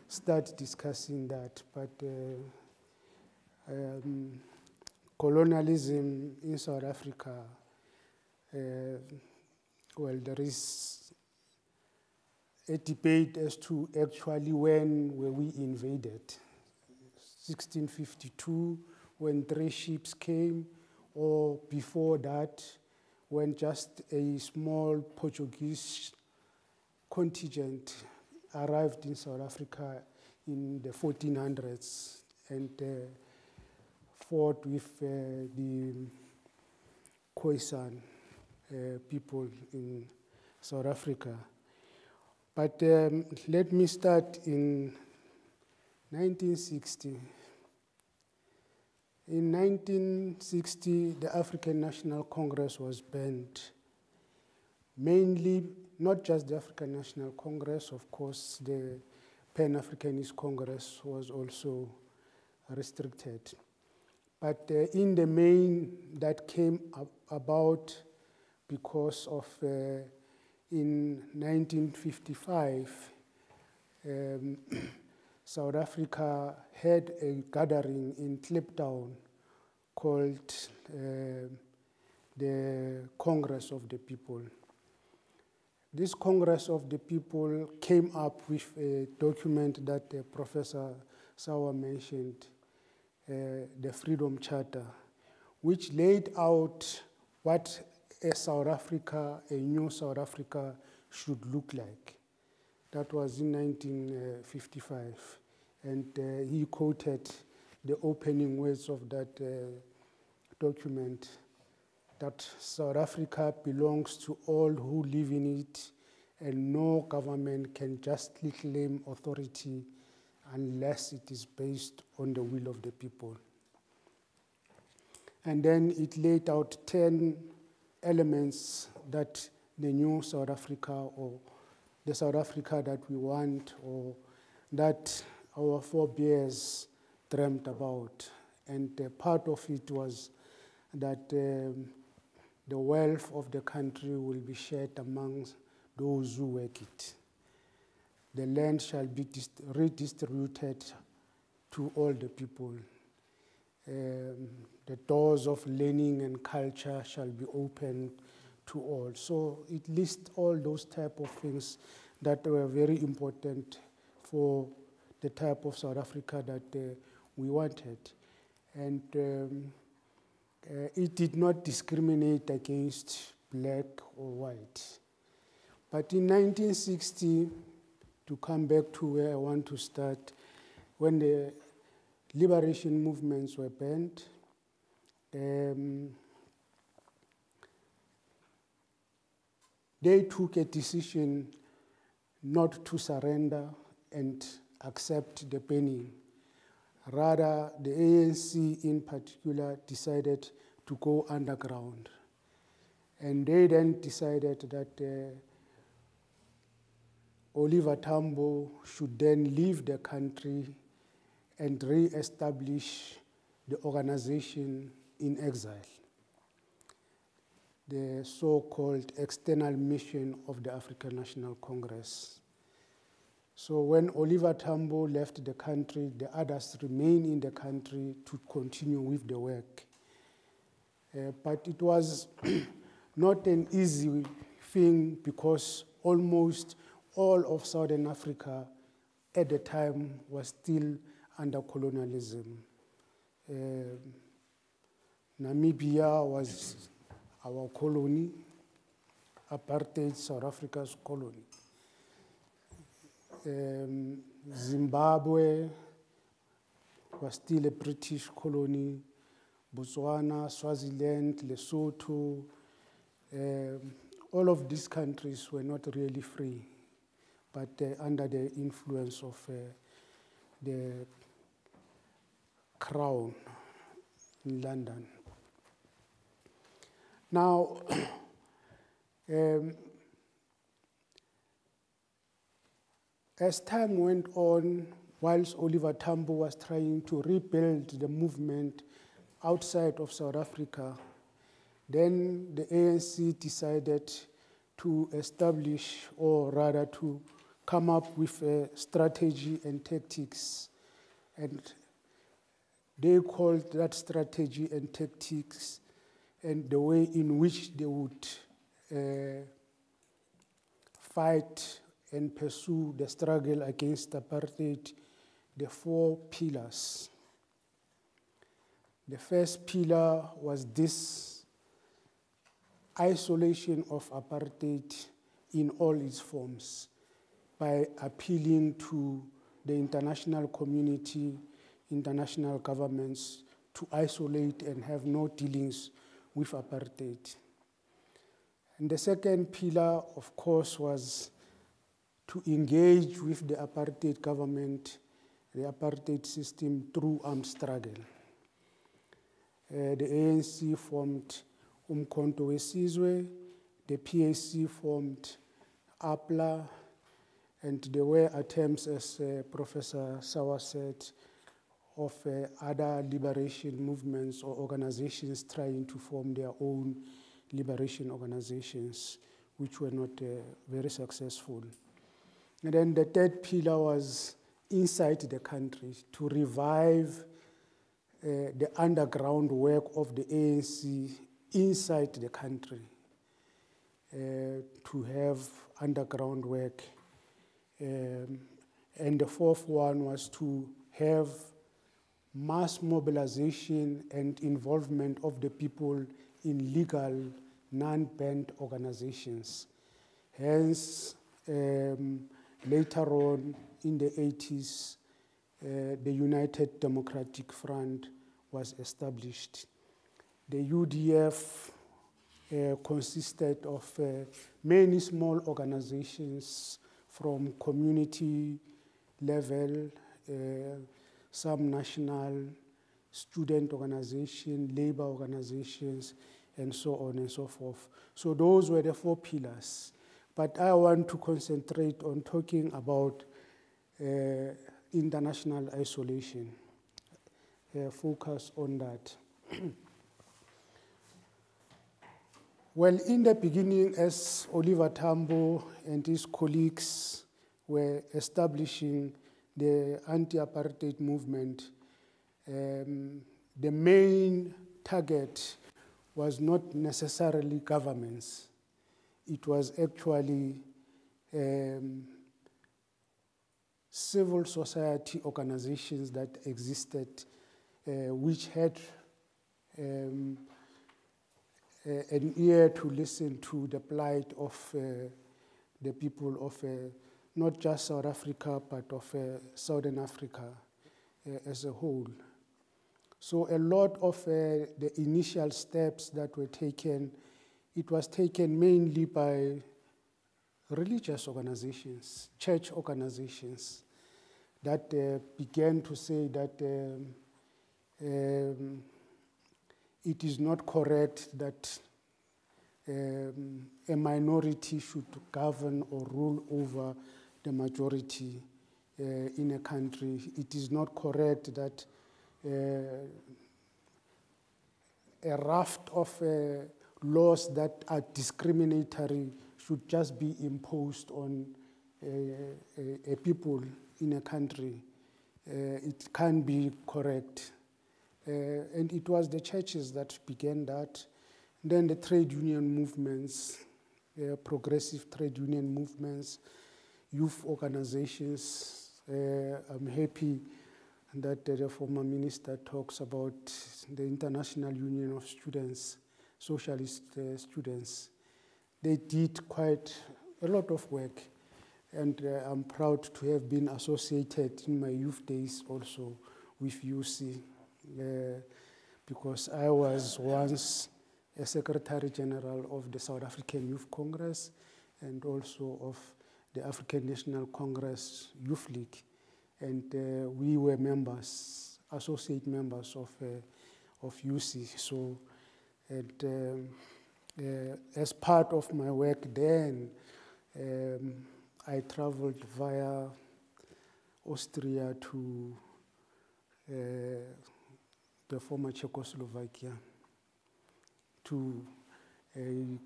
start discussing that, but colonialism in South Africa, well, there is a debate as to actually when were we invaded. 1652, when 3 ships came, or before that, when just a small Portuguese contingent arrived in South Africa in the 1400s and fought with the Khoisan people in South Africa. But let me start in 1960. In 1960, the African National Congress was banned. Mainly, not just the African National Congress, of course, the Pan-Africanist Congress was also restricted. But in the main, that came about because of, in 1955, South Africa had a gathering in Kliptown called the Congress of the People. This Congress of the People came up with a document that Professor Sauer mentioned, the Freedom Charter, which laid out what a South Africa, a new South Africa, should look like. That was in 1955. And he quoted the opening words of that document, that South Africa belongs to all who live in it, and no government can justly claim authority unless it is based on the will of the people. And then it laid out 10 elements that the new South Africa, or the South Africa that we want, or that our forebears dreamt about. And part of it was that the wealth of the country will be shared amongst those who work it. The land shall be redistributed to all the people. The doors of learning and culture shall be opened to all. So it lists all those type of things that were very important for the type of South Africa that we wanted. And it did not discriminate against black or white. But in 1960, to come back to where I want to start, when the liberation movements were banned, they took a decision not to surrender and accept the banning. Rather, the ANC in particular decided to go underground. And they then decided that Oliver Tambo should then leave the country and re-establish the organization in exile, the so-called external mission of the African National Congress. So when Oliver Tambo left the country, the others remained in the country to continue with the work. But it was not an easy thing, because almost all of Southern Africa at the time was still under colonialism. Namibia was our colony, apartheid, South Africa's colony. Zimbabwe was still a British colony. Botswana, Swaziland, Lesotho, all of these countries were not really free, but under the influence of the Crown in London. Now, as time went on, whilst Oliver Tambo was trying to rebuild the movement outside of South Africa, then the ANC decided to establish, or rather to come up with a strategy and tactics. And they called that strategy and tactics and the way in which they would fight and pursue the struggle against apartheid, the 4 pillars. The first pillar was this isolation of apartheid in all its forms, by appealing to the international community, international governments, to isolate and have no dealings with apartheid. And the second pillar, of course, was to engage with the apartheid government, the apartheid system, through armed struggle. The ANC formed Umkhonto weSizwe, the PAC formed APLA, and there were attempts, as Professor Sauer said, of other liberation movements or organizations trying to form their own liberation organizations, which were not very successful. And then the third pillar was inside the country, to revive the underground work of the ANC inside the country, to have underground work. And the fourth one was to have mass mobilization and involvement of the people in legal, non-banned organizations. Hence, later on in the 80s, the United Democratic Front was established. The UDF consisted of many small organizations from community level, some national student organizations, labor organizations, and so on and so forth. So those were the four pillars. But I want to concentrate on talking about international isolation, focus on that. Well, in the beginning, as Oliver Tambo and his colleagues were establishing the anti-apartheid movement, the main target was not necessarily governments. It was actually civil society organizations that existed, which had an ear to listen to the plight of the people of not just South Africa, but of Southern Africa as a whole. So a lot of the initial steps that were taken, it was taken mainly by religious organizations, church organizations, that began to say that it is not correct that a minority should govern or rule over the majority in a country. It is not correct that a raft of laws that are discriminatory should just be imposed on a people in a country. It can't be correct. And it was the churches that began that. Then the trade union movements, progressive trade union movements, youth organizations. I'm happy that the former minister talks about the International Union of Students, socialist students. They did quite a lot of work, and I'm proud to have been associated in my youth days also with UC, because I was once a Secretary General of the South African Youth Congress and also of the African National Congress Youth League. And we were members, associate members of UC. So, and as part of my work then, I traveled via Austria to the former Czechoslovakia to a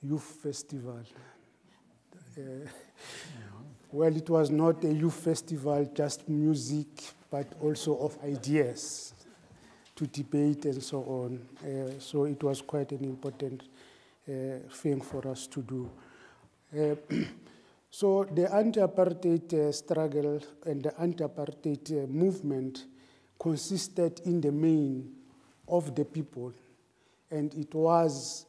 youth festival. Well, it was not a youth festival, just music, but also of ideas to debate and so on. So it was quite an important thing for us to do. So the anti-apartheid struggle and the anti-apartheid movement consisted in the main of the people, and it was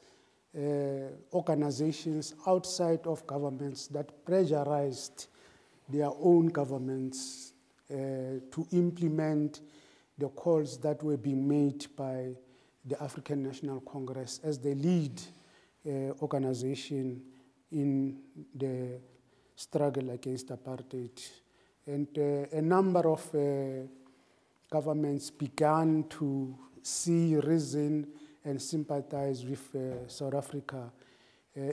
organizations outside of governments that pressurized their own governments to implement the calls that were being made by the African National Congress as the lead organization in the struggle against apartheid. And a number of governments began to see reason and sympathize with South Africa.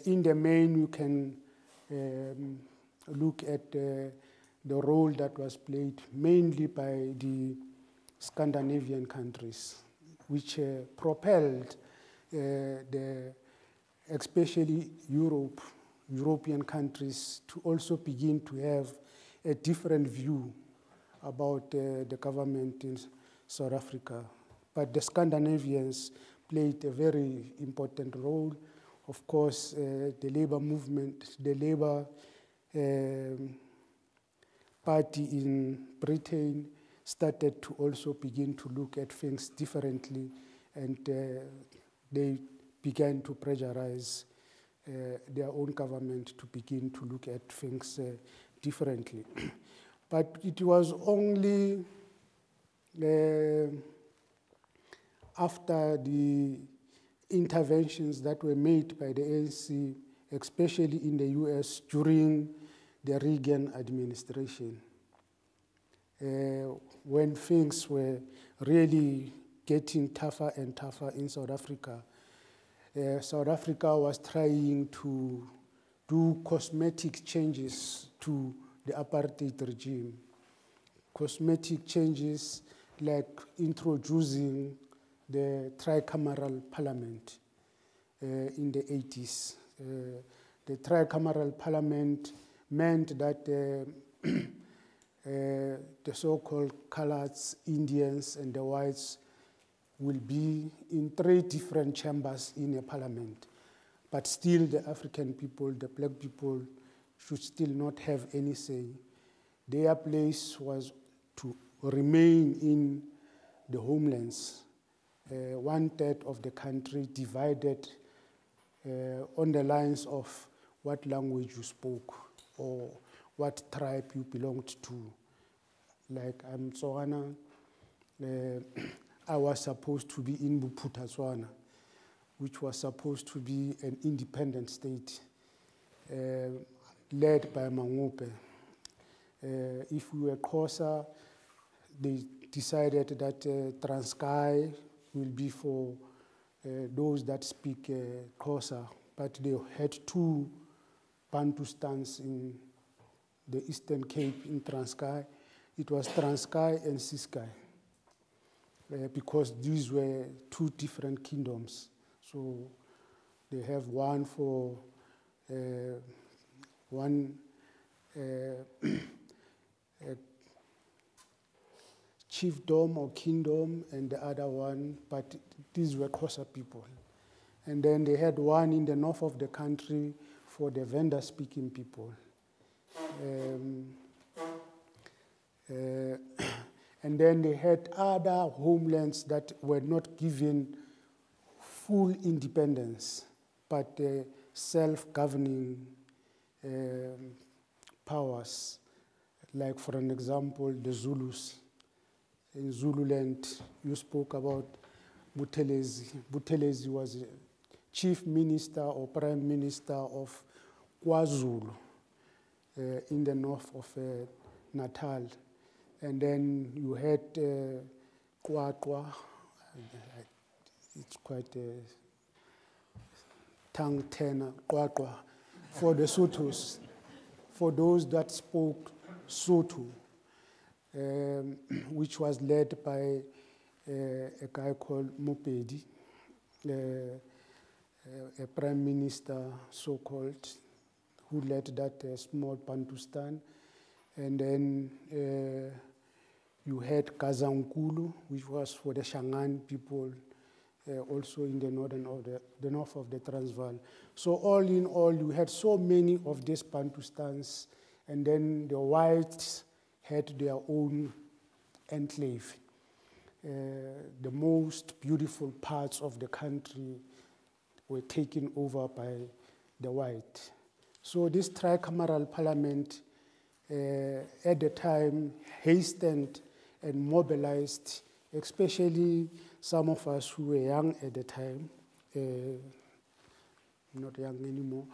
In the main, you can look at the role that was played mainly by the Scandinavian countries, which propelled especially European countries to also begin to have a different view about the government in South Africa. But the Scandinavians played a very important role. Of course, the labor movement, the Labour Party in Britain started to also begin to look at things differently, and they began to pressurize their own government to begin to look at things differently. But it was only after the interventions that were made by the ANC, especially in the US during the Reagan administration, when things were really getting tougher and tougher in South Africa. South Africa was trying to do cosmetic changes to the apartheid regime. Cosmetic changes like introducing the tricameral parliament in the 80s. The tricameral parliament meant that the so-called coloreds, Indians, and the whites will be in 3 different chambers in a parliament. But still the African people, the black people, should still not have any say. Their place was to remain in the homelands, 1/3 of the country divided on the lines of what language you spoke or what tribe you belonged to. Like I'm Tswana, I was supposed to be in Tswana, which was supposed to be an independent state led by Mangope. If we were Xhosa, they decided that Transkei will be for those that speak Xhosa, but they had 2 Bantustans in the Eastern Cape in Transkei. It was Transkei and Ciskei, because these were 2 different kingdoms. So they have one for one chiefdom or kingdom, and the other one, but these were Xhosa people. And then they had one in the north of the country for the Venda-speaking people. And then they had other homelands that were not given full independence, but self-governing powers. Like, for an example, the Zulus. In Zululand, you spoke about Buthelezi. Buthelezi was chief minister or prime minister of KwaZulu in the north of Natal. And then you had Kwakwa. It's quite a tongue turner, Kwakwa, for the Sothos, for those that spoke Sotho, which was led by a guy called Mopedi, a prime minister, so-called, who led that small Bantustan. And then you had Kazankulu, which was for the Shangaan people, also in the north of the Transvaal. So all in all, you had so many of these Bantustans, and then the whites had their own enclave. The most beautiful parts of the country were taken over by the white. So this tricameral parliament at the time hastened and mobilized, especially some of us who were young at the time, not young anymore,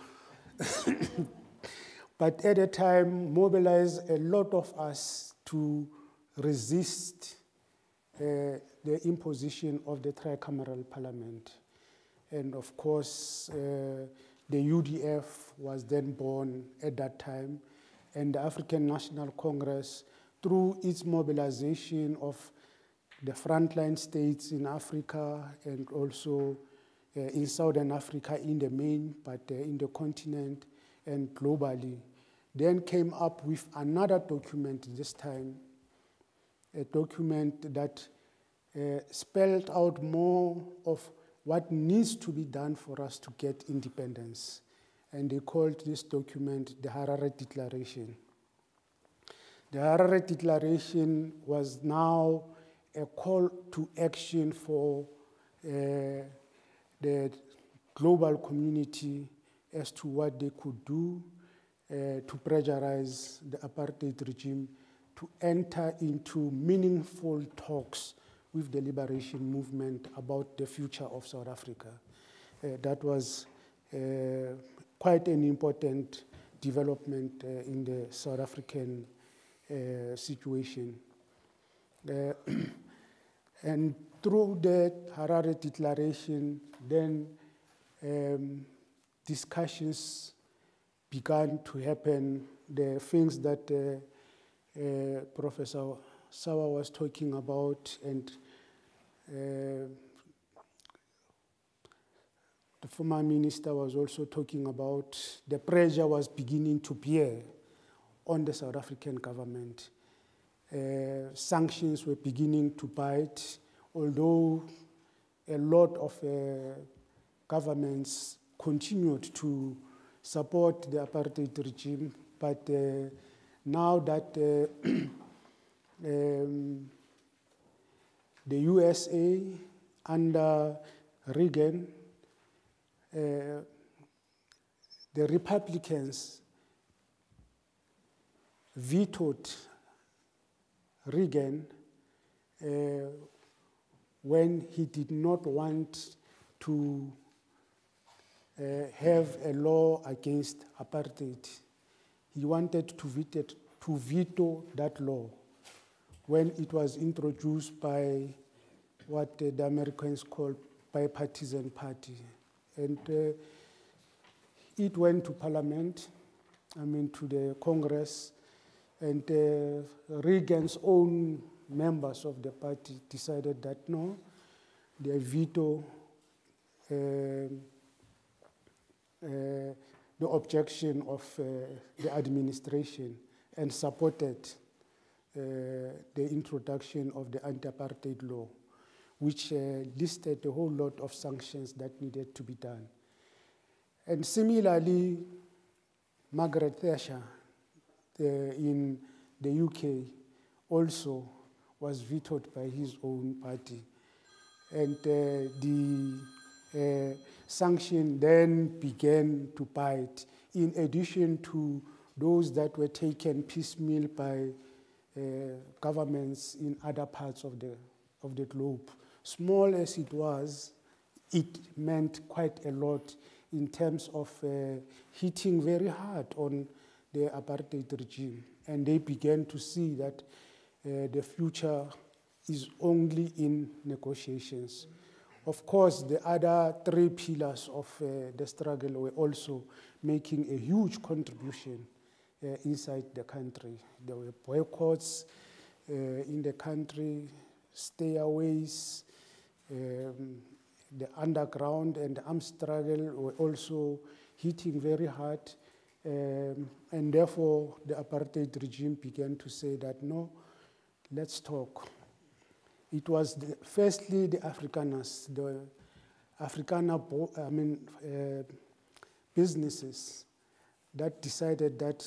but at the time mobilized a lot of us to resist the imposition of the tricameral parliament. And of course, the UDF was then born at that time, and the African National Congress, through its mobilization of the frontline states in Africa and also in Southern Africa in the main, but in the continent and globally, then came up with another document this time, a document that spelled out more of what needs to be done for us to get independence. And they called this document the Harare Declaration. The Harare Declaration was now a call to action for the global community as to what they could do to pressurize the apartheid regime to enter into meaningful talks with the liberation movement about the future of South Africa. That was quite an important development in the South African situation. And through the Harare Declaration, then discussions began to happen. The things that Professor Sauer was talking about, and the former minister was also talking about, the pressure was beginning to bear on the South African government. Sanctions were beginning to bite, although a lot of governments continued to support the apartheid regime, but now that the USA under Reagan, the Republicans vetoed Reagan when he did not want to have a law against apartheid. He wanted to veto that law when it was introduced by what the Americans call bipartisan party. And it went to Parliament, to the Congress, and Reagan's own members of the party decided that no, they veto the objection of the administration and supported the introduction of the anti-apartheid law, which listed a whole lot of sanctions that needed to be done. And similarly, Margaret Thatcher in the UK also was vetoed by his own party. And the sanction then began to bite, in addition to those that were taken piecemeal by governments in other parts of the globe. Small as it was, it meant quite a lot in terms of hitting very hard on the apartheid regime. And they began to see that the future is only in negotiations. Of course, the other three pillars of the struggle were also making a huge contribution inside the country. There were boycotts in the country, stayaways, the underground and the armed struggle were also hitting very hard. And therefore, the apartheid regime began to say that, no, let's talk. It was firstly the Afrikaners, the Afrikaner businesses that decided that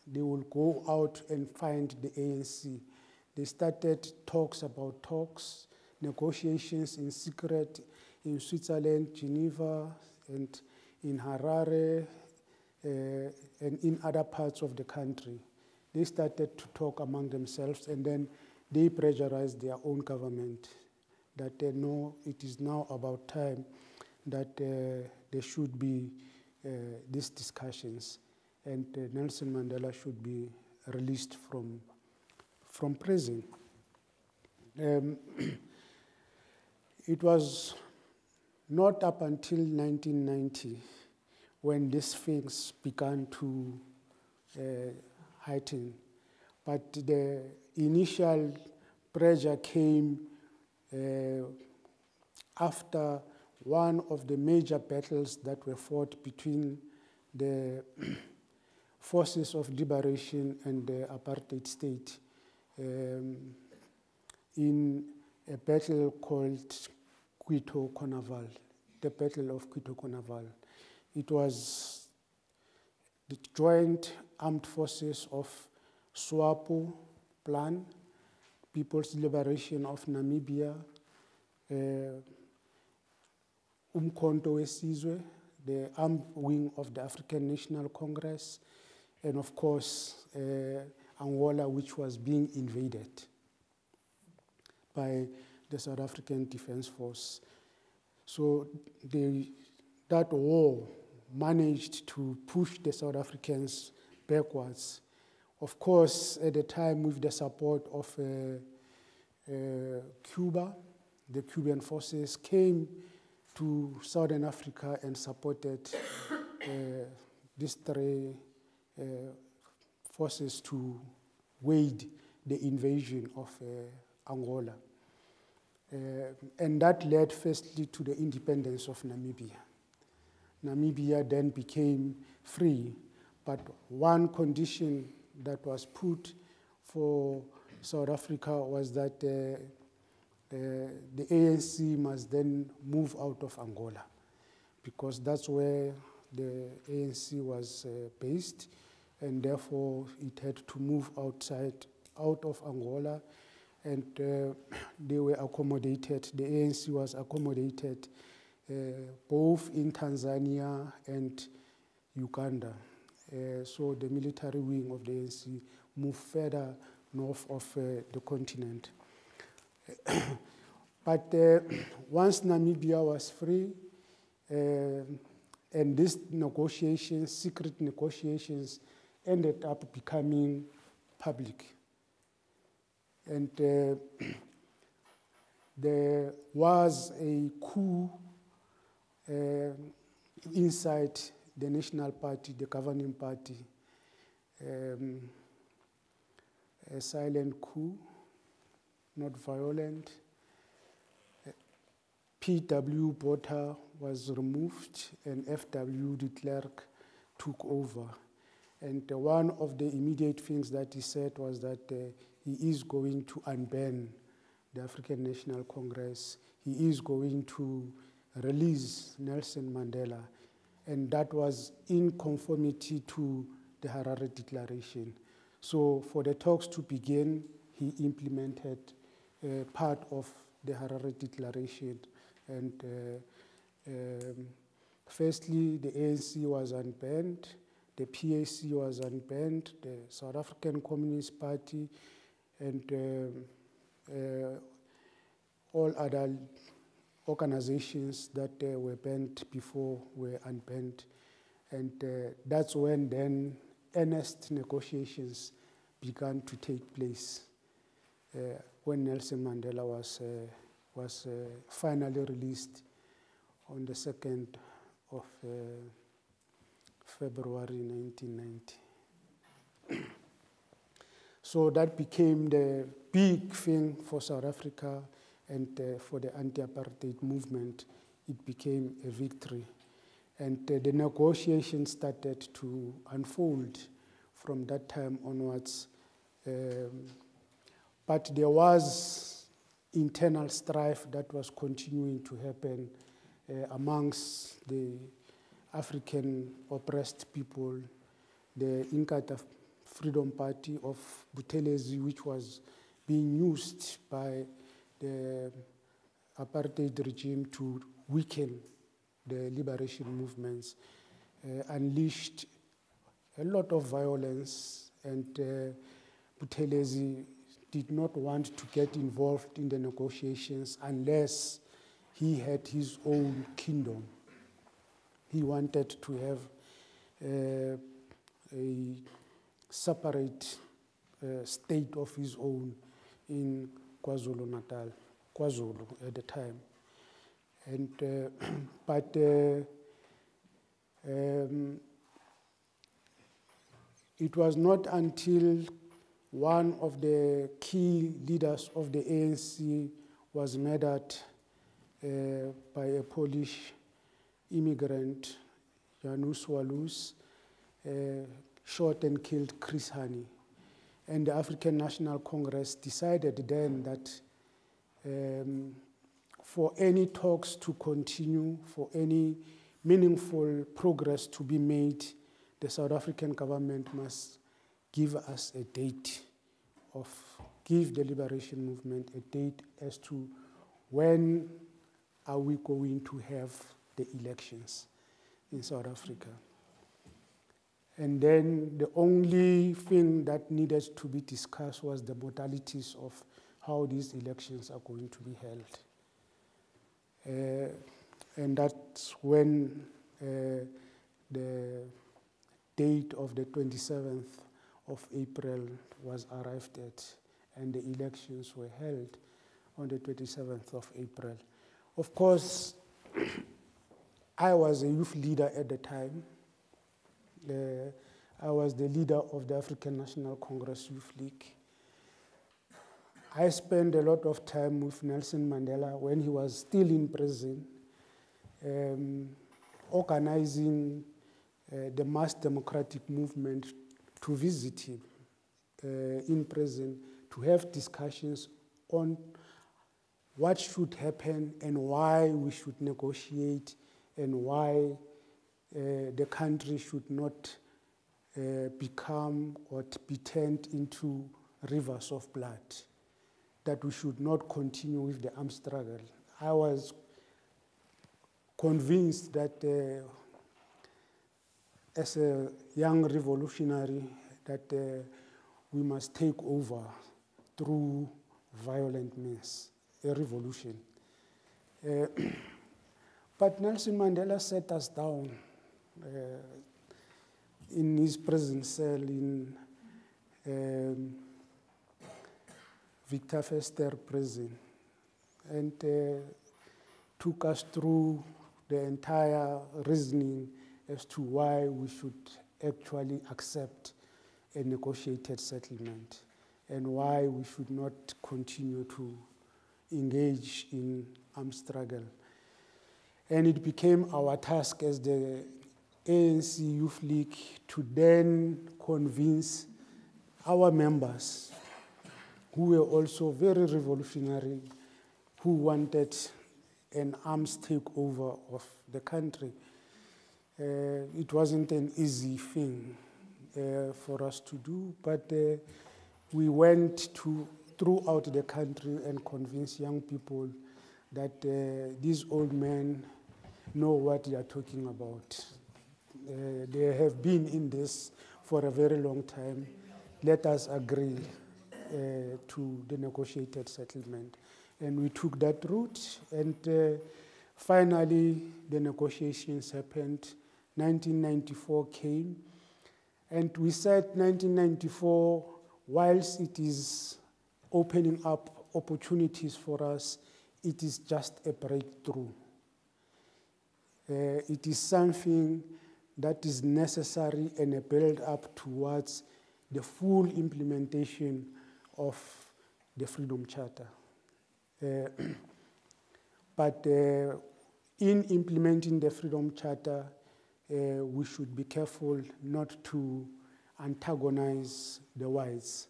they will go out and find the ANC. They started talks about talks, negotiations in secret in Switzerland, Geneva, and in Harare, and in other parts of the country. They started to talk among themselves, and then they pressurized their own government that they know it is now about time that there should be these discussions, and Nelson Mandela should be released from prison. It was not up until 1990 when these things began to heightened. But the initial pressure came after one of the major battles that were fought between the forces of liberation and the apartheid state in a battle called Cuito-Conaval, the Battle of Cuito-Conaval. It was the joint armed forces of SWAPO, Plan, People's Liberation of Namibia, Umkhonto weSizwe, the armed wing of the African National Congress, and of course, Angola, which was being invaded by the South African Defense Force. So that war managed to push the South Africans backwards. Of course, at the time, with the support of Cuba, the Cuban forces came to Southern Africa and supported these three forces to wage the invasion of Angola. And that led firstly to the independence of Namibia. Namibia then became free, but one condition that was put for South Africa was that the ANC must then move out of Angola, because that's where the ANC was based, and therefore it had to move out of Angola, and they were accommodated, the ANC was accommodated both in Tanzania and Uganda. So the military wing of the ANC moved further north of the continent. But once Namibia was free, and these negotiations, secret negotiations, ended up becoming public. And there was a coup inside the National Party, the governing party, a silent coup, not violent. P.W. Botha was removed and F.W. de Klerk took over. And one of the immediate things that he said was that he is going to unban the African National Congress. He is going to release Nelson Mandela. And that was in conformity to the Harare Declaration. So for the talks to begin, he implemented part of the Harare Declaration. And firstly, the ANC was unbanned, the PAC was unbanned, the South African Communist Party, and all other organizations that were banned before were unbanned. And that's when then earnest negotiations began to take place when Nelson Mandela was finally released on the 2nd of February 1990. So that became the big thing for South Africa, and for the anti-apartheid movement, it became a victory. And the negotiations started to unfold from that time onwards. But there was internal strife that was continuing to happen amongst the African oppressed people. The Inkatha Freedom Party of Buthelezi, which was being used by the apartheid regime to weaken the liberation movements, unleashed a lot of violence, and Buthelezi did not want to get involved in the negotiations unless he had his own kingdom. He wanted to have a separate state of his own in KwaZulu-Natal, KwaZulu at the time. And, but it was not until one of the key leaders of the ANC was murdered by a Polish immigrant, Janusz Walus, shot and killed Chris Hani. And the African National Congress decided then that for any talks to continue, for any meaningful progress to be made, the South African government must give us a date give the liberation movement a date as to when are we going to have the elections in South Africa. And then the only thing that needed to be discussed was the modalities of how these elections are going to be held. And that's when the date of the 27th of April was arrived at, and the elections were held on the 27th of April. Of course, I was a youth leader at the time. I was the leader of the African National Congress Youth League. I spent a lot of time with Nelson Mandela when he was still in prison, organizing the mass democratic movement to visit him in prison, to have discussions on what should happen and why we should negotiate and why the country should not become or be turned into rivers of blood, that we should not continue with the armed struggle. I was convinced that as a young revolutionary, that we must take over through violent means, a revolution. But Nelson Mandela sat us down in his prison cell in Victor Verster prison and took us through the entire reasoning as to why we should actually accept a negotiated settlement and why we should not continue to engage in armed struggle. And it became our task as the ANC Youth League to then convince our members, who were also very revolutionary, who wanted an arms takeover of the country. It wasn't an easy thing for us to do, but we went throughout the country and convinced young people that these old men know what they are talking about. They have been in this for a very long time. Let us agree to the negotiated settlement. And we took that route, and finally the negotiations happened. 1994 came, and we said 1994, whilst it is opening up opportunities for us, it is just a breakthrough. It is something that is necessary and a build-up towards the full implementation of the Freedom Charter. But in implementing the Freedom Charter, we should be careful not to antagonize the whites,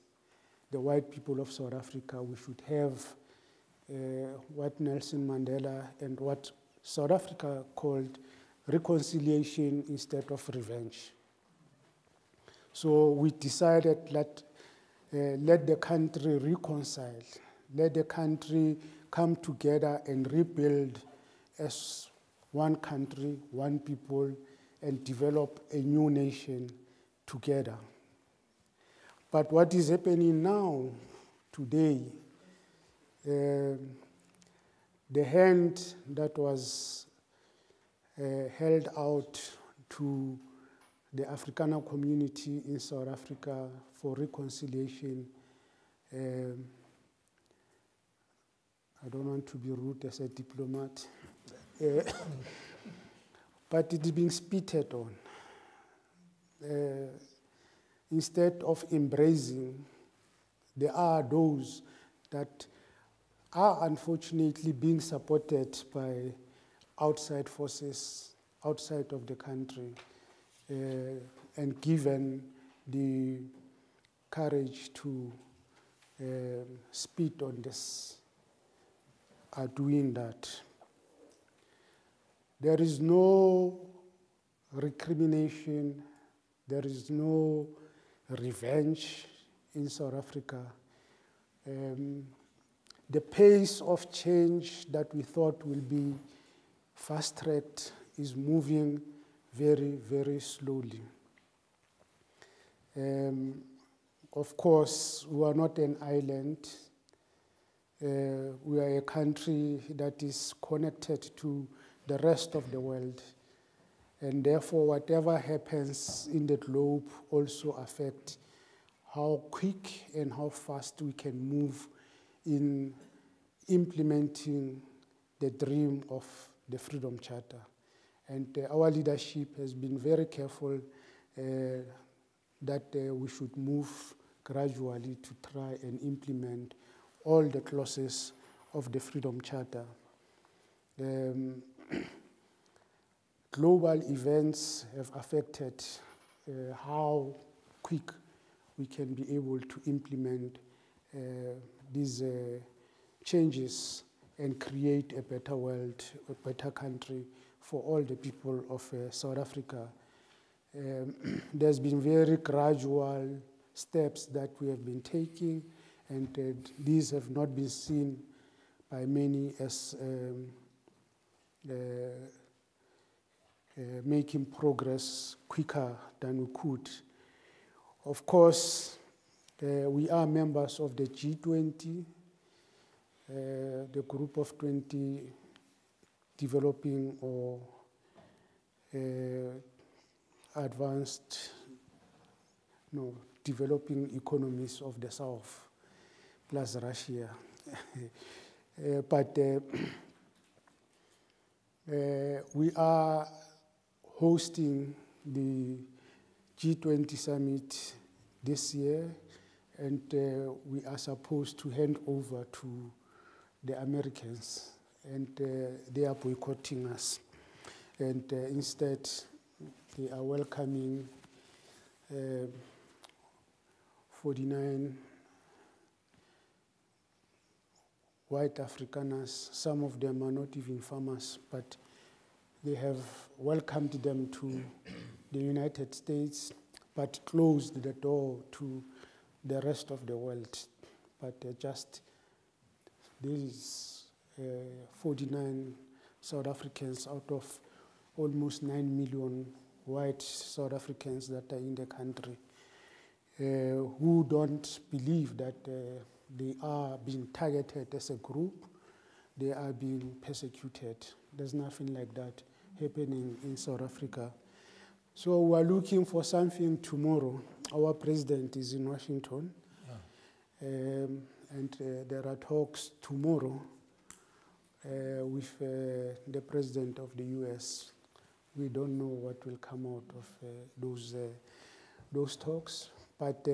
the white people of South Africa. We should have what Nelson Mandela and what South Africa called reconciliation instead of revenge. So we decided that let the country reconcile, let the country come together and rebuild as one country, one people, and develop a new nation together. But what is happening now, today, the hand that was held out to the Afrikaner community in South Africa for reconciliation, I don't want to be rude as a diplomat, but it is being spitted on. instead of embracing, there are those that are unfortunately being supported by outside forces outside of the country, and given the courage to speak on this, are doing that. There is no recrimination, there is no revenge in South Africa. The pace of change that we thought will be fast-tracked is moving very, very slowly. Of course, we are not an island. We are a country that is connected to the rest of the world. And therefore, whatever happens in the globe also affects how quick and how fast we can move in implementing the dream of the Freedom Charter. And our leadership has been very careful that we should move gradually to try and implement all the clauses of the Freedom Charter. Global events have affected how quick we can be able to implement these changes and create a better world, a better country for all the people of South Africa. There's been very gradual steps that we have been taking, and these have not been seen by many as making progress quicker than we could. Of course, we are members of the G20, the group of 20 developing or developing economies of the South, plus Russia. But we are hosting the G20 summit this year, and we are supposed to hand over to the Americans, and they are boycotting us. And instead, they are welcoming 49 white Afrikaners. Some of them are not even farmers, but they have welcomed them to the United States, but closed the door to the rest of the world. But these 49 South Africans out of almost 9 million white South Africans that are in the country, who don't believe that they are being targeted as a group, they are being persecuted. There's nothing like that happening in South Africa. So we're looking for something tomorrow. Our president is in Washington, and there are talks tomorrow with the president of the US. We don't know what will come out of those talks, but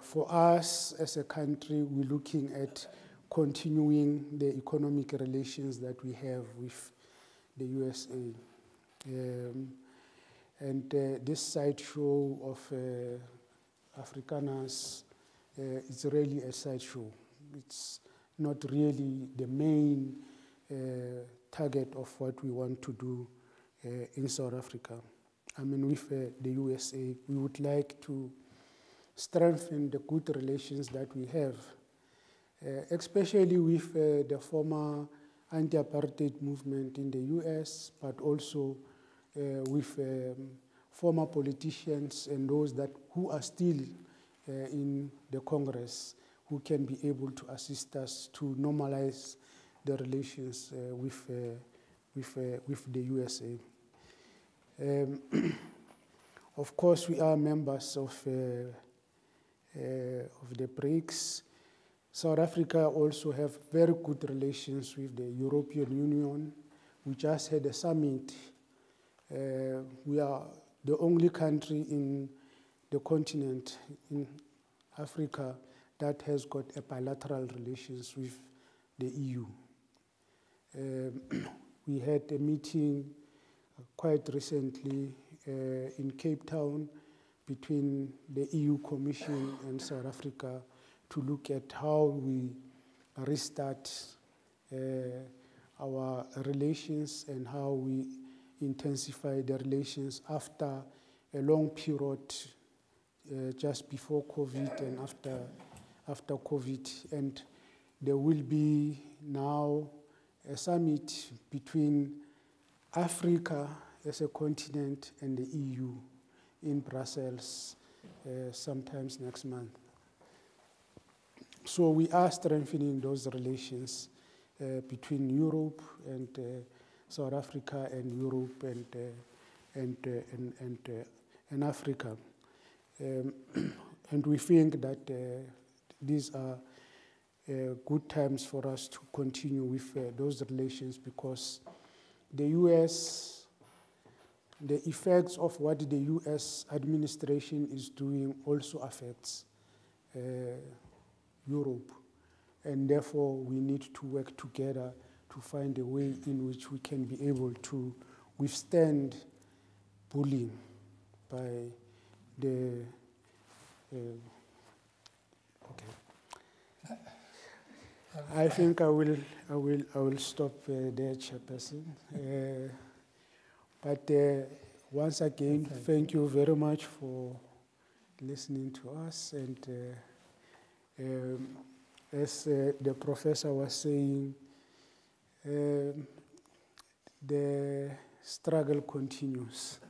for us as a country, we're looking at continuing the economic relations that we have with the USA. And this sideshow of Afrikaners is really a sideshow. It's not really the main target of what we want to do in South Africa. I mean, with the USA, we would like to strengthen the good relations that we have, especially with the former anti-apartheid movement in the US, but also with former politicians and those who are still in the Congress, who can be able to assist us to normalize the relations with the USA. Of course, we are members of the BRICS. South Africa also have very good relations with the European Union. We just had a summit. We are the only country in the continent, in Africa, that has got a bilateral relations with the EU. We had a meeting quite recently in Cape Town between the EU Commission and South Africa to look at how we restart our relations and how we intensify the relations after a long period just before COVID and after COVID. And there will be now a summit between Africa as a continent and the EU in Brussels sometimes next month. So we are strengthening those relations between Europe and South Africa and Europe and Africa. And we think that these are good times for us to continue with those relations, because the US, the effects of what the US administration is doing also affects Europe. And therefore, we need to work together to find a way in which we can be able to withstand bullying by the I think I will stop there, Chairperson. But once again, thank you very much for listening to us. And as the professor was saying, the struggle continues.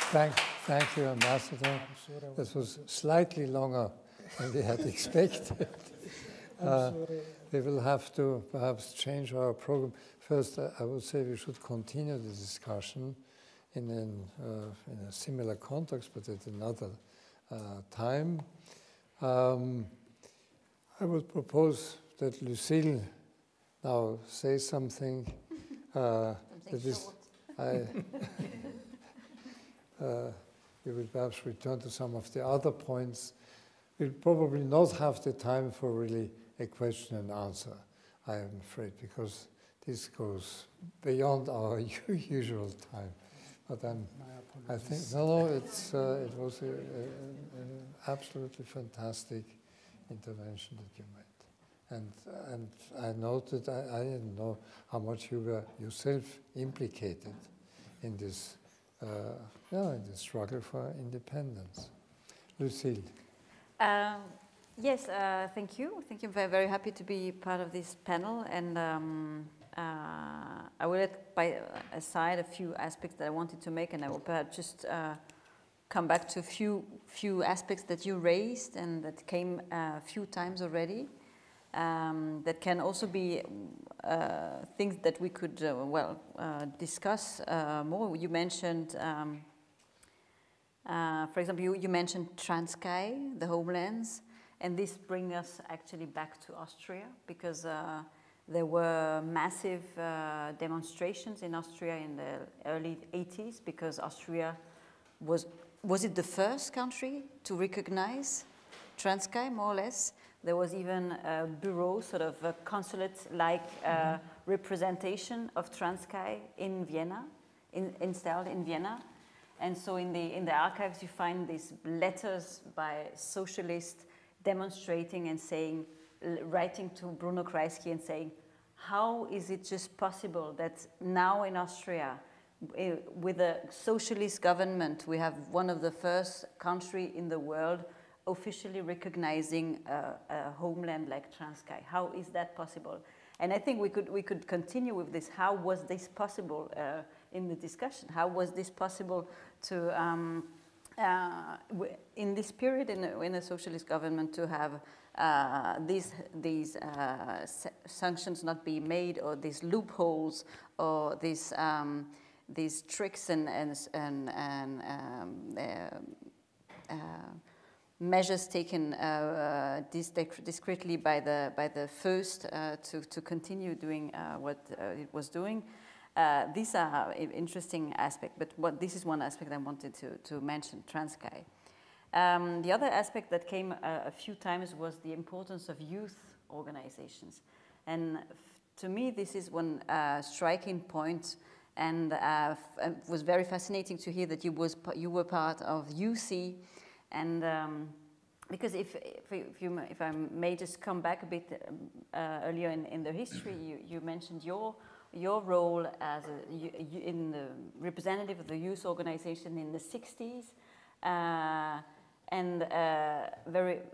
Thank you, Ambassador. This was slightly longer than we had expected. We will have to perhaps change our program. First, I would say we should continue the discussion in a similar context, but at another time. I would propose that Lucile now say something. We will perhaps return to some of the other points. We'll probably not have the time for really a question and answer, I am afraid, because this goes beyond our usual time. But I think, it was an absolutely fantastic intervention that you made. And I noted, I didn't know how much you were yourself implicated in this in the struggle for independence. Lucile. Yes, thank you. Thank you. I'm very, very happy to be part of this panel. And I will let aside a few aspects that I wanted to make, and I will perhaps just come back to a few aspects that you raised and that came a few times already. That can also be things that we could, discuss more. You mentioned, for example, you mentioned Transkei, the homelands, and this brings us actually back to Austria, because there were massive demonstrations in Austria in the early 80s, because Austria was it the first country to recognize Transkei, more or less? There was even a bureau, sort of a consulate-like representation of Transkei in Vienna, installed in Vienna. And so in the archives you find these letters by socialists demonstrating and saying, writing to Bruno Kreisky and saying, how is it just possible that now in Austria, with a socialist government, we have one of the first countries in the world officially recognizing a homeland like Transkei? How is that possible? And I think we could continue with this. How was this possible in the discussion? How was this possible to, in this period in a socialist government, to have these sanctions not be made, or these loopholes, or these tricks and measures taken discreetly by the first to continue doing what it was doing. These are interesting aspects, but this is one aspect I wanted to mention, Transkei. The other aspect that came a few times was the importance of youth organizations. And to me, this is one striking point, and it was very fascinating to hear that you were part of UC. And because if I may just come back a bit earlier in the history, you mentioned your role as in the representative of the youth organization in the 60s.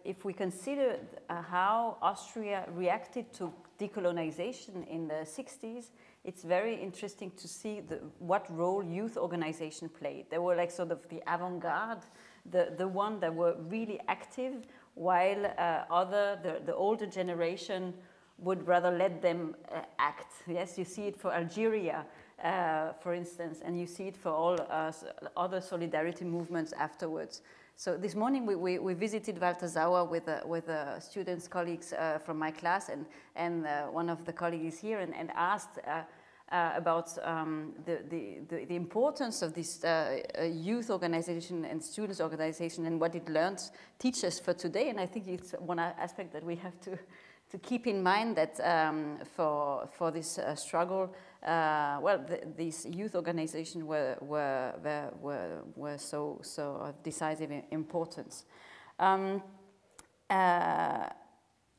If we consider how Austria reacted to decolonization in the 60s, it's very interesting to see what role youth organization played. They were like sort of the avant-garde, the one that were really active, while the older generation would rather let them act. Yes, you see it for Algeria, for instance, and you see it for all other solidarity movements afterwards. So this morning we visited Walter Sauer with students, colleagues from my class, and one of the colleagues here, and asked about the importance of this youth organization and students organization and what it teaches for today. And I think it's one aspect that we have to keep in mind, that for this struggle, these youth organizations were so of decisive importance.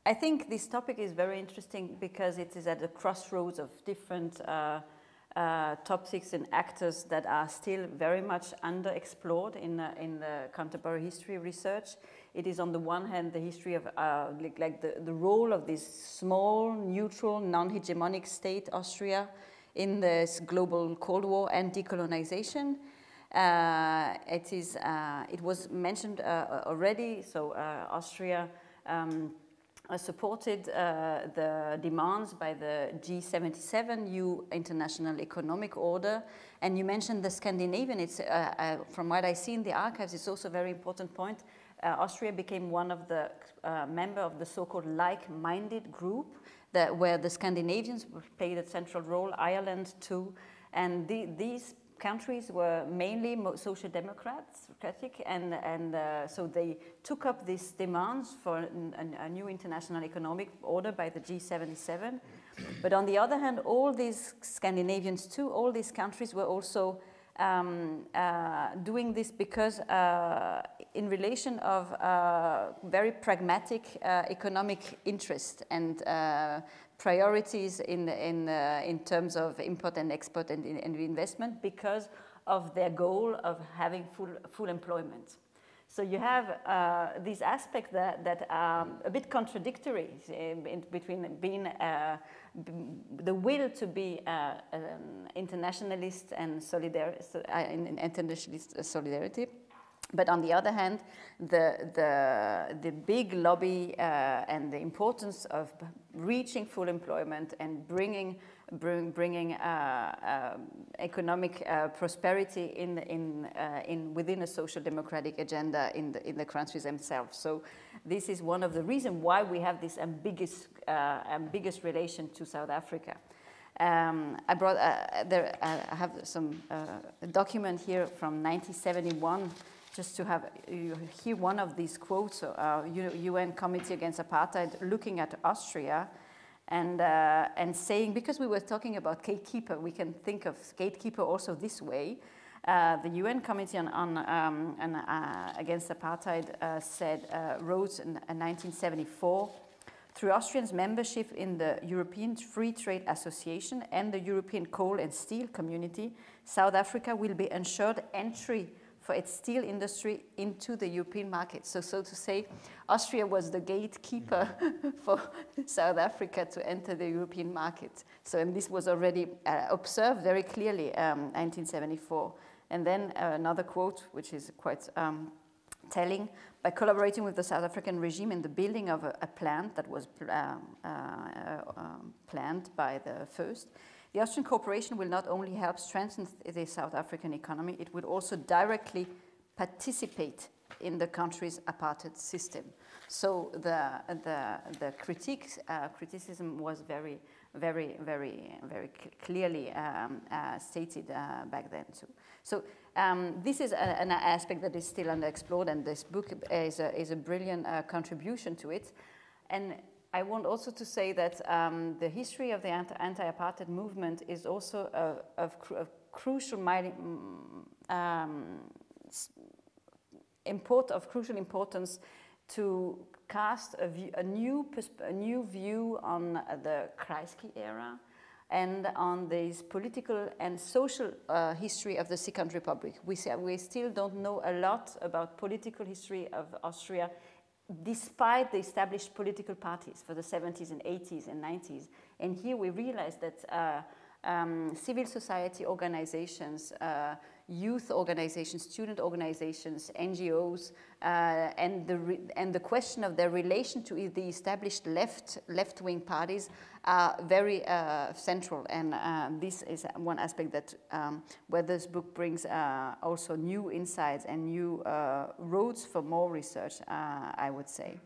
I think this topic is very interesting because it is at the crossroads of different topics and actors that are still very much underexplored in the contemporary history research. It is on the one hand the history of the role of this small, neutral, non-hegemonic state, Austria, in this global Cold War and decolonization. It was mentioned already, so Austria supported the demands by the G77, new international economic order. And you mentioned the Scandinavian. It's, from what I see in the archives, it's also a very important point. Austria became one of the member of the so-called like-minded group, where the Scandinavians played a central role, Ireland too. And these countries were mainly social democratic, and so they took up these demands for a new international economic order by the G77. But on the other hand, all these Scandinavians too, all these countries were also doing this because in relation of very pragmatic economic interest and priorities in terms of import and export and investment, because of their goal of having full employment. So you have these aspects that are a bit contradictory between being the will to be internationalist and internationalist solidarity, but on the other hand, the big lobby and the importance of reaching full employment and bringing economic prosperity within a social democratic agenda in the countries themselves. So this is one of the reasons why we have this ambiguous relation to South Africa. I have some document here from 1971. Just to have you hear one of these quotes, UN Committee Against Apartheid, looking at Austria, and saying, because we were talking about gatekeeper, we can think of gatekeeper also this way. The UN Committee Against Apartheid wrote in 1974, through Austria's membership in the European Free Trade Association and the European Coal and Steel Community, South Africa will be ensured entry for its steel industry into the European market. So to say, Austria was the gatekeeper for South Africa to enter the European market. So, and this was already observed very clearly, 1974. And then another quote, which is quite telling: by collaborating with the South African regime in the building of a plant that was planned by the first, the Austrian corporation will not only help strengthen the South African economy, it will also directly participate in the country's apartheid system. So the criticism was very clearly stated back then too. So this is an aspect that is still underexplored, and this book is a brilliant contribution to it. And I want also to say that the history of the anti-apartheid movement is also of crucial importance to cast a new view on the Kreisky era and on this political and social history of the Second Republic. We still don't know a lot about political history of Austria, despite the established political parties for the 70s and 80s and 90s. And here we realize that civil society organizations, youth organizations, student organizations, NGOs, and the question of their relation to the established left-wing parties are very central. And this is one aspect that where this book brings also new insights and new roads for more research, I would say.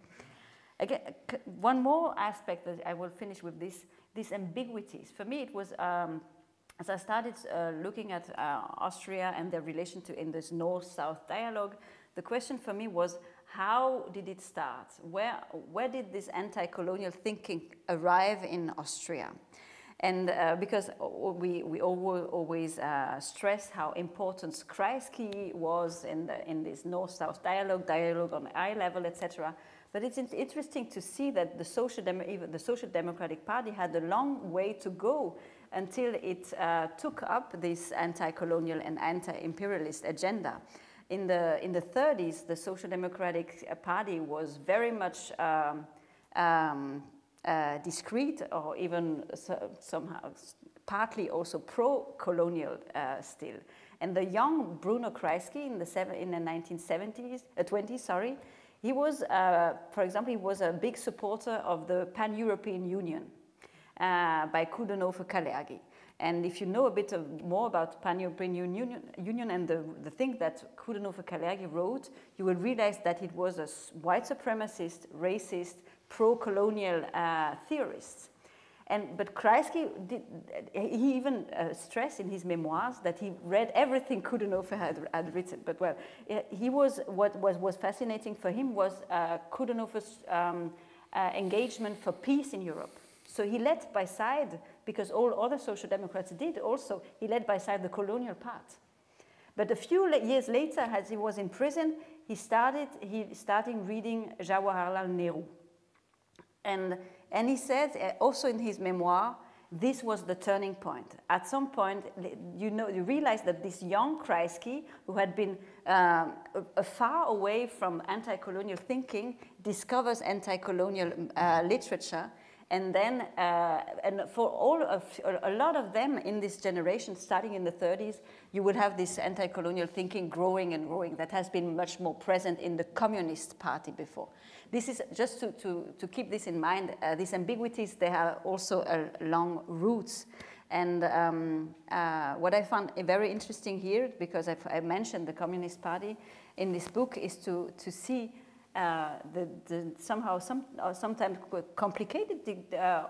Again, one more aspect that I will finish with these ambiguities. For me, it was, as I started looking at Austria and their relation to in this North-South dialogue, the question for me was, how did it start? Where did this anti-colonial thinking arrive in Austria? And because we always stress how important Kreisky was in this North-South dialogue on eye level, etc. But it's interesting to see that the Social Democratic Party had a long way to go until it took up this anti-colonial and anti-imperialist agenda. In the 30s, the Social Democratic Party was very much discreet, or even somehow partly also pro-colonial still. And the young Bruno Kreisky in the 1920s, he was, for example, he was a big supporter of the Pan-European Union by Coudenhove-Kalergi. And if you know a bit more about Pan-European Union and the thing that Coudenhove-Kalergi wrote, you will realize that it was a white supremacist, racist, pro-colonial theorist. But Kreisky, he even stressed in his memoirs that he read everything Coudenhove had written. But well, he was, what was fascinating for him was Coudenhove's engagement for peace in Europe. So he led by side, because all other social democrats did also, he led by side the colonial part. But a few years later, as he was in prison, he started reading Jawaharlal Nehru. And he said, also in his memoir, this was the turning point. At some point, you realize that this young Kreisky, who had been far away from anti-colonial thinking, discovers anti-colonial literature. And then, and for a lot of them in this generation, starting in the 30s, you would have this anti-colonial thinking growing and growing that has been much more present in the Communist Party before. This is just to keep this in mind. These ambiguities, they have also long roots. And what I found very interesting here, because I mentioned the Communist Party in this book, is to see sometimes complicated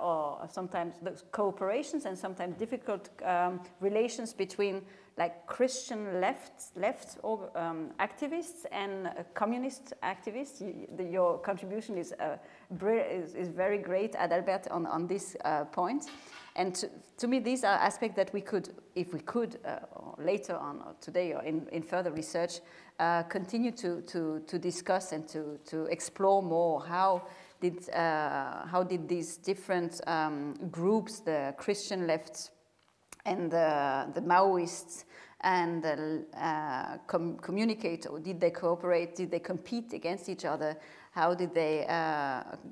or sometimes cooperations and sometimes difficult relations between like Christian left activists and communist activists. Your contribution is very great, Adalbert, on this point. And to me, these are aspects that we could, if we could, later on, or today, or in further research, continue to discuss and to explore more. How did these different groups, the Christian left and the Maoists, and communicate, or did they cooperate? Did they compete against each other? How did they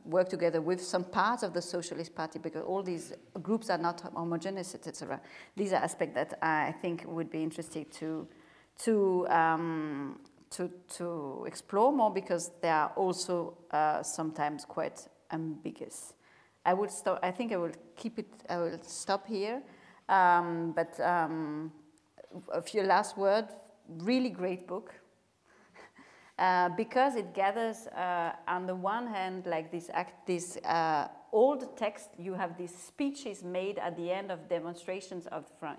work together with some parts of the Socialist Party? Because all these groups are not homogeneous, etc. These are aspects that I think would be interesting to explore more, because they are also sometimes quite ambiguous. I will stop. I think I will keep it. I will stop here. But a few last word. Really great book. because it gathers, on the one hand, like this old text. You have these speeches made at the end of demonstrations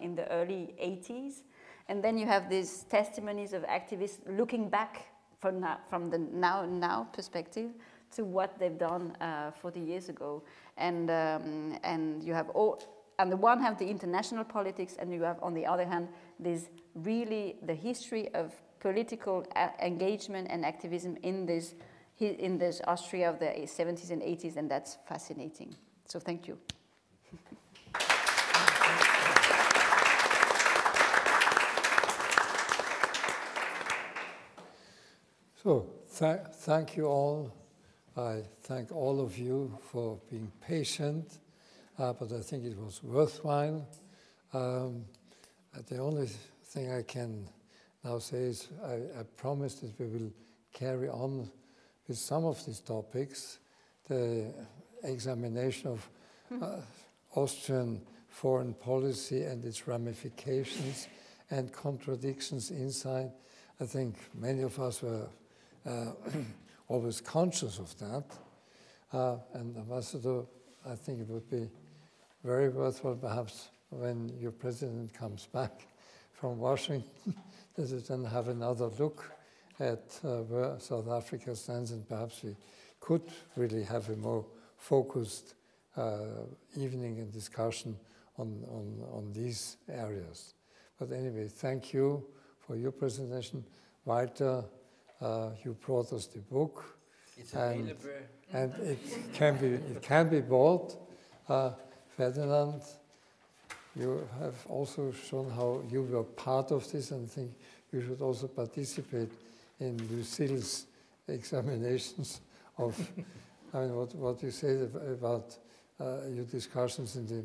in the early 80s, and then you have these testimonies of activists looking back from the now perspective to what they've done 40 years ago, and you have on the one hand the international politics, and you have on the other hand this really the history of political engagement and activism in this Austria of the 70s and 80s, and that's fascinating. So thank you. So thank you all. I thank all of you for being patient, but I think it was worthwhile. The only thing I can now say is I promise that we will carry on with some of these topics, the examination of Austrian foreign policy and its ramifications and contradictions inside. I think many of us were always conscious of that. And Ambassador, I think it would be very worthwhile perhaps when your president comes back from Washington that we then have another look at where South Africa stands, and perhaps we could really have a more focused evening and discussion on these areas. But anyway, thank you for your presentation. Walter, you brought us the book. It's available. And it can be bought. Ferdinand, you have also shown how you were part of this, and I think you should also participate in Lucile's examinations of I mean, what you said about your discussions in the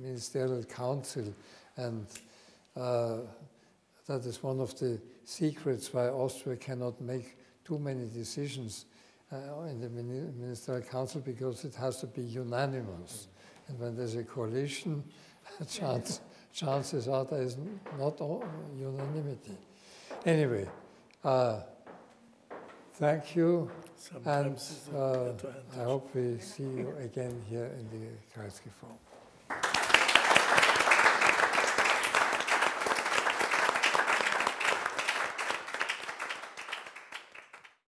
Ministerial Council, and that is one of the secrets why Austria cannot make too many decisions in the Ministerial Council, because it has to be unanimous. And when there's a coalition, chances are there is not unanimity. Anyway, thank you. Sometimes and I hope we see you again here in the Kreisky Forum.